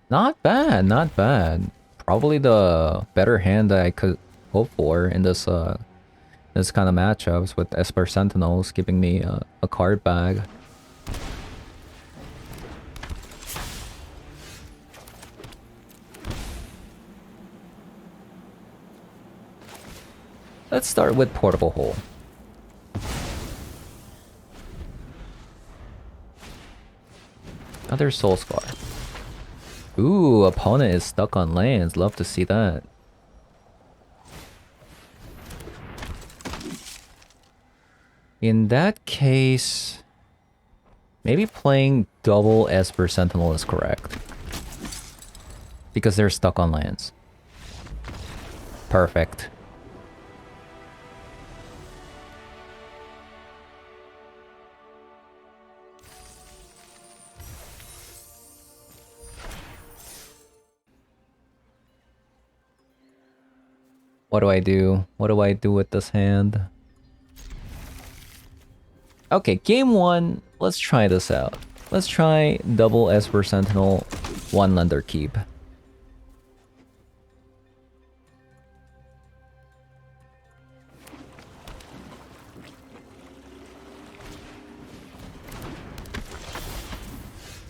Speaker 1: Not bad, not bad. Probably the better hand that I could hope for in this kind of matchups with Esper Sentinels giving me a card bag. Let's start with Portable Hole. Another Soul Scar. Ooh, opponent is stuck on lands. Love to see that. In that case, maybe playing double Esper Sentinel is correct. Because they're stuck on lands. Perfect. What do I do? What do I do with this hand? Okay, game 1. Let's try this out. Let's try double Esper Sentinel, 1 Lender Keep.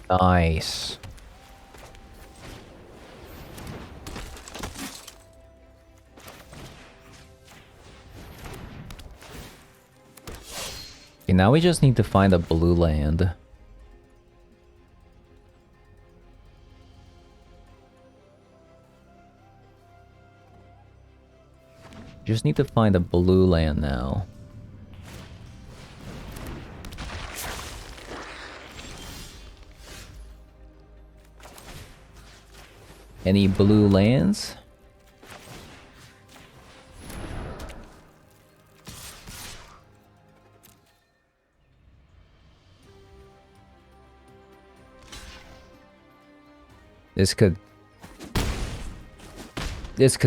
Speaker 1: Nice. Okay, now we just need to find a blue land. Just need to find a blue land now. Any blue lands? This could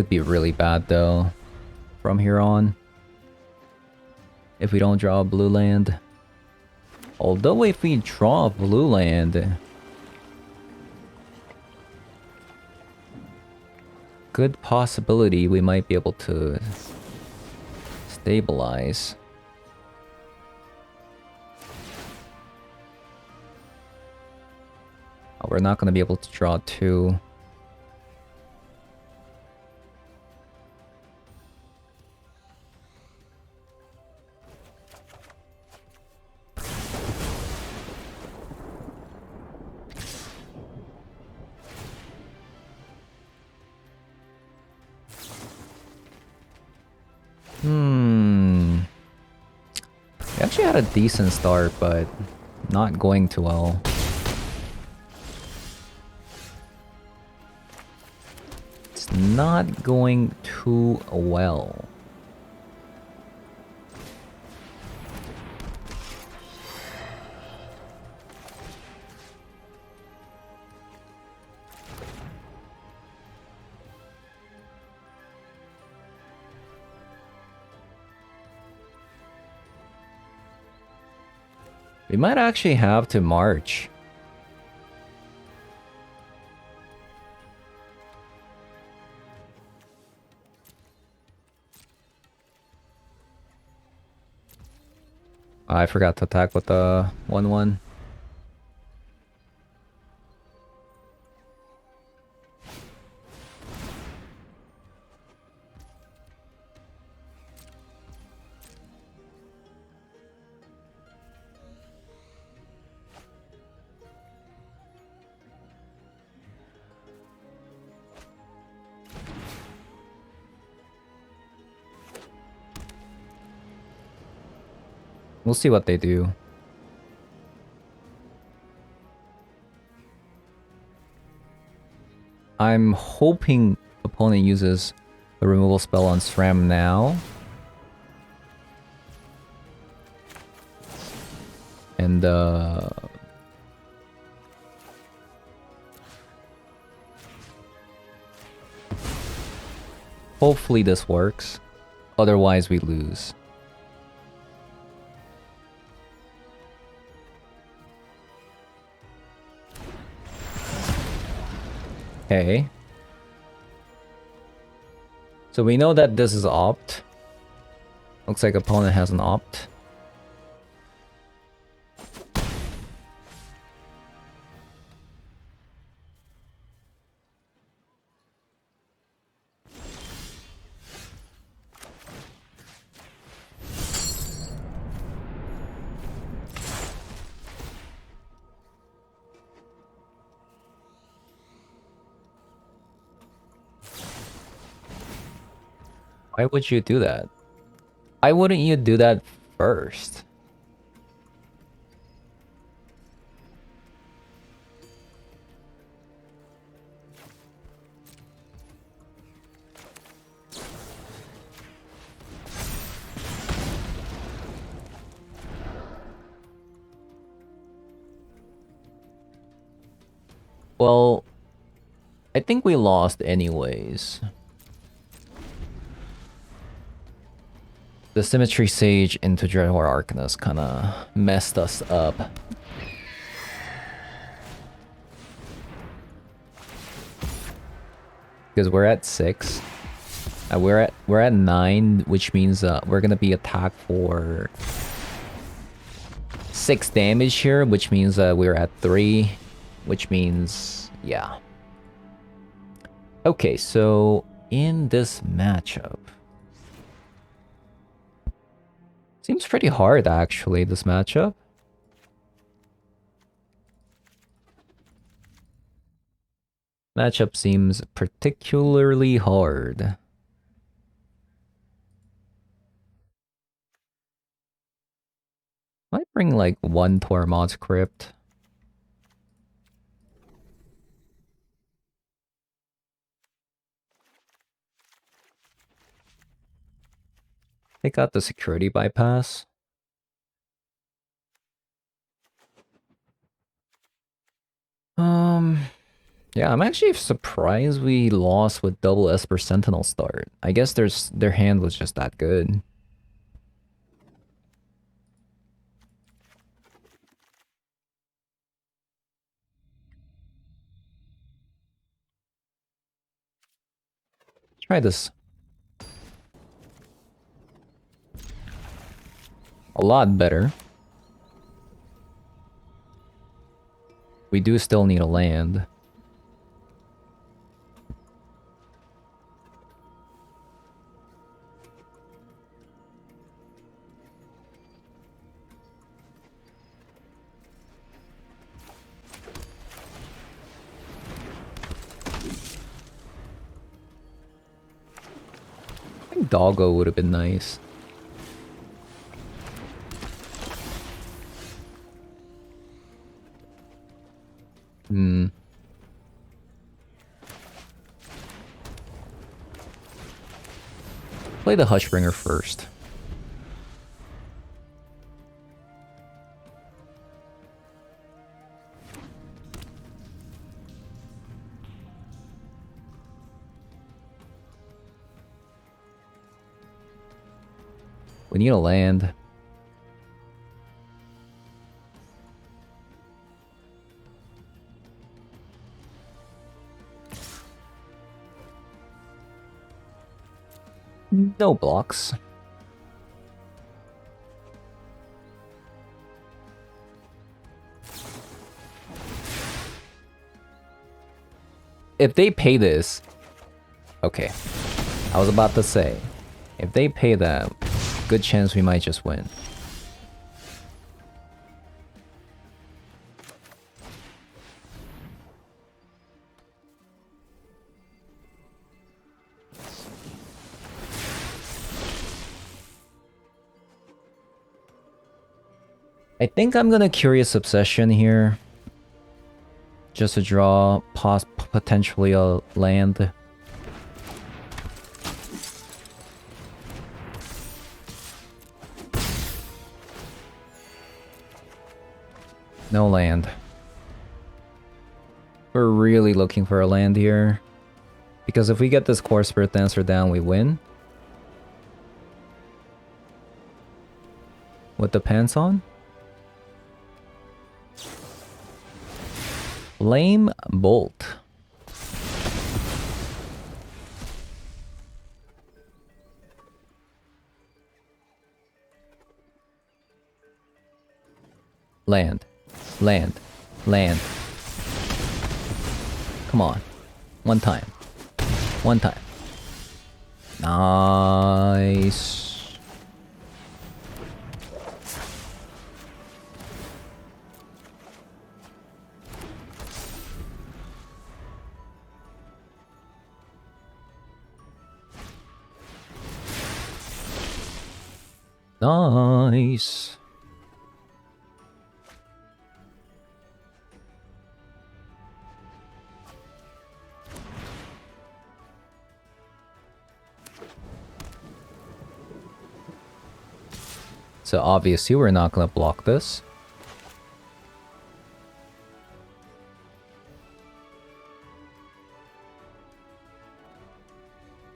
Speaker 1: be really bad though from here on if we don't draw a blue land. Although if we draw a blue land, good possibility we might be able to stabilize. Oh, we're not going to be able to draw 2. We actually had a decent start, but not going too well. It's not going too well. We might actually have to march. I forgot to attack with the 1/1. We'll see what they do. I'm hoping opponent uses the removal spell on SRAM now. And hopefully this works. Otherwise we lose. Okay. So we know that this is opt. Looks like opponent has an opt. Why would you do that? Why wouldn't you do that first? Well, I think we lost anyways. The Symmetry Sage into Dreadhorde Arcanist kinda messed us up. Because we're at 6. We're at 9, which means we're gonna be attacked for 6 damage here, which means we're at 3, which means yeah. Okay, so in this matchup, seems pretty hard actually, this matchup. Matchup seems particularly hard. Might bring like 1 Tormod's Crypt. Take out the security bypass. Yeah, I'm actually surprised we lost with double Esper Sentinel start. I guess their hand was just that good. Try this. A lot better. We do still need a land. I think Doggo would have been nice. Play the Hushbringer first. We need a land. No blocks. If they pay this... Okay. I was about to say, if they pay that, good chance we might just win. I think I'm gonna Curious Obsession here. Just to draw potentially a land. No land. We're really looking for a land here. Because if we get this Core Spirit Dancer down, we win. With the pants on. Flame Bolt. Land. Land. Land. Come on. One time. One time. Nice. Nice. So obviously we're not gonna block this.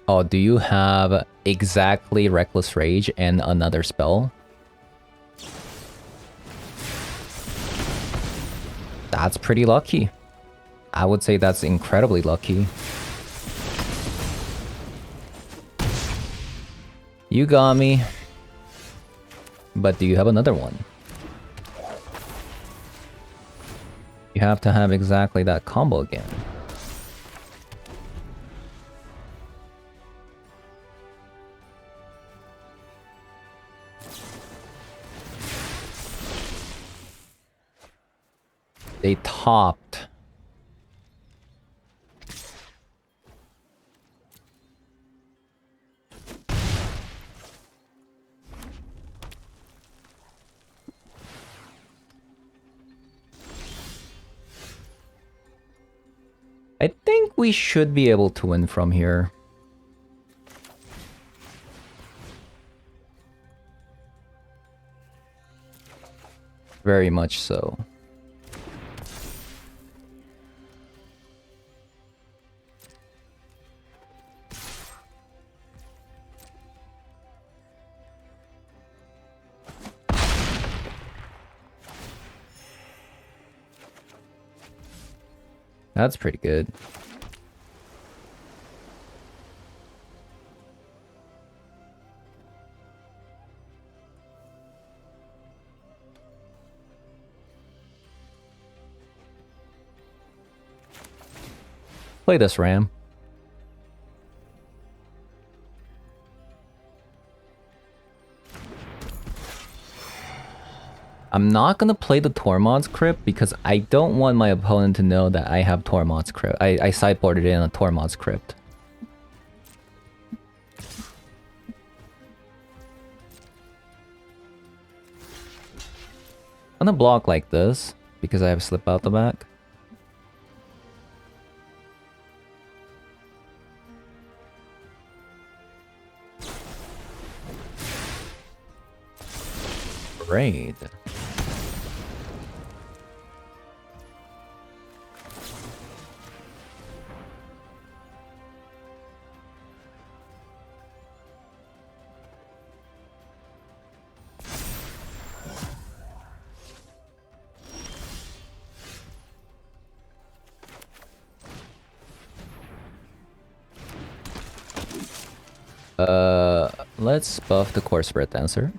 Speaker 1: Oh, do you have exactly Reckless Rage and another spell? That's pretty lucky. I would say that's incredibly lucky. You got me. But do you have another one? You have to have exactly that combo again. They topped. I think we should be able to win from here. Very much so. That's pretty good. Play this, Ram. I'm not gonna play the Tormod's Crypt because I don't want my opponent to know that I have Tormod's Crypt. I sideboarded in a Tormod's Crypt. I'm gonna block like this because I have Slip Out the back. Great. Let's buff the Core Spirit Dancer.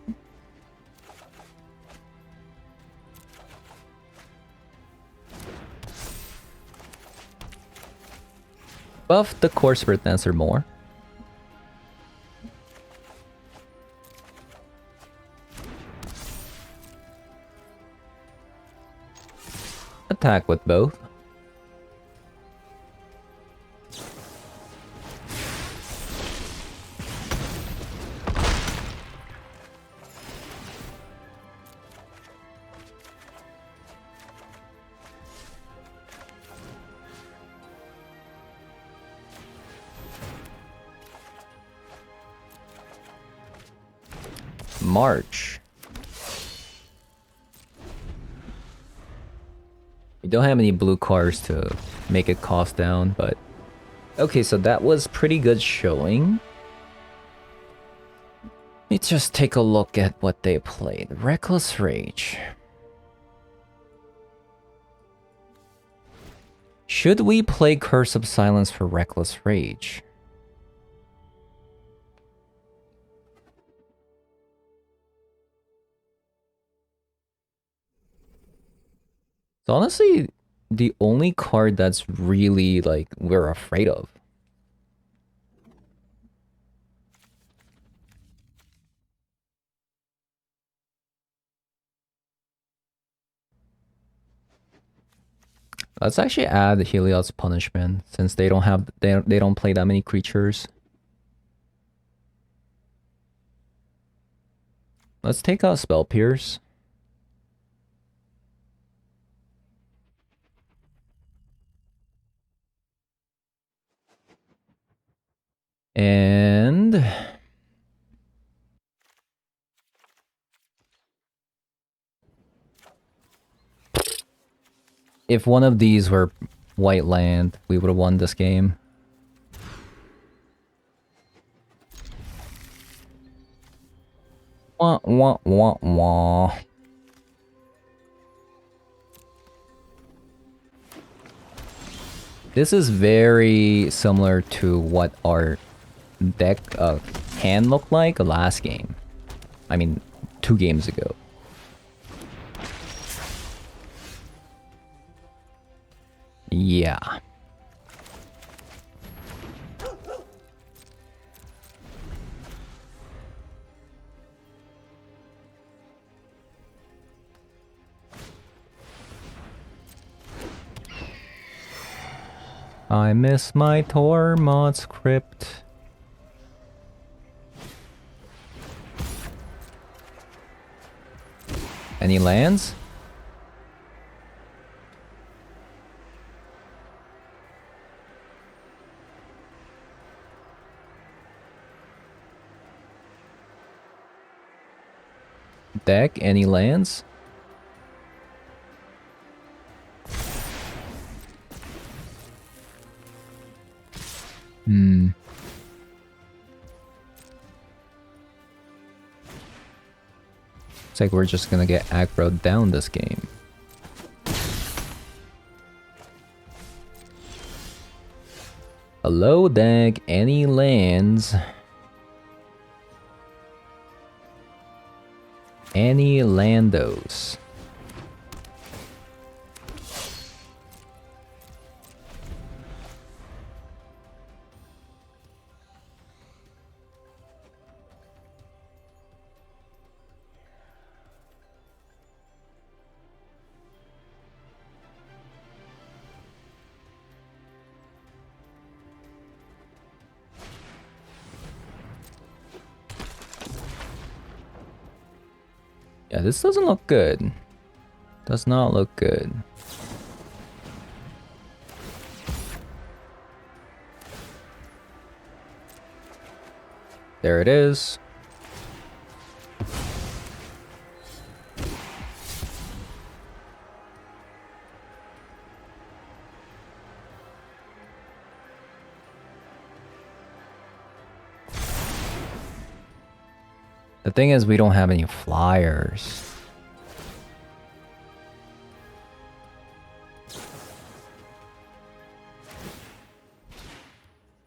Speaker 1: Buff the Core Spirit Dancer more. Attack with both. March. We don't have any blue cards to make it cost down, but... Okay, so that was pretty good showing. Let's just take a look at what they played. Reckless Rage. Should we play Curse of Silence for Reckless Rage? So honestly, the only card that's really like we're afraid of. Let's actually add Heliod's Punishment since they don't have they don't play that many creatures. Let's take out Spell Pierce. And if one of these were white land, we would have won this game. Wah, wah, wah, wah. This is very similar to what our deck can look like last game. I mean, 2 games ago. Yeah. I miss my Tormod script. Any lands? Deck, any lands? Hmm. It's like we're just gonna get aggroed down this game. Hello deck, any lands? Any landos? Yeah, this doesn't look good. Does not look good. There it is. The thing is, we don't have any flyers.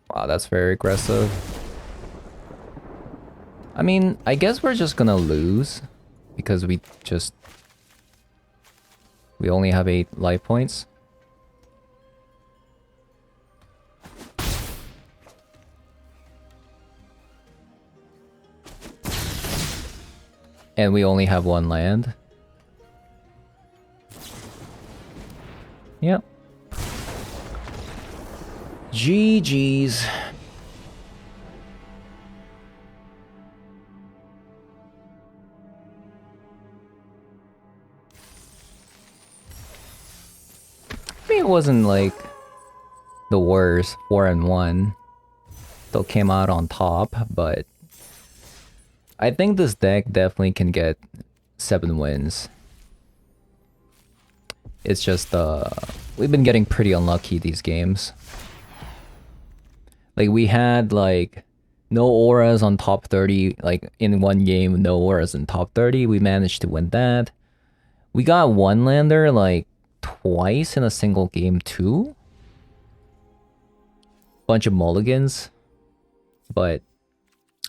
Speaker 1: Wow, that's very aggressive. I mean, I guess we're just gonna lose because we only have 8 life points. And we only have 1 land. Yep. GG's. I mean, it wasn't like the worst. 4-1. Still came out on top, but I think this deck definitely can get 7 wins. It's just we've been getting pretty unlucky these games. Like we had like no auras on top 30, like in one game, no auras in top 30. We managed to win that. We got 1 lander like twice in a single game too. Bunch of mulligans. But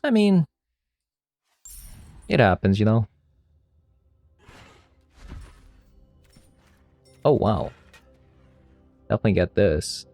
Speaker 1: I mean, it happens, you know. Oh, wow. Definitely get this.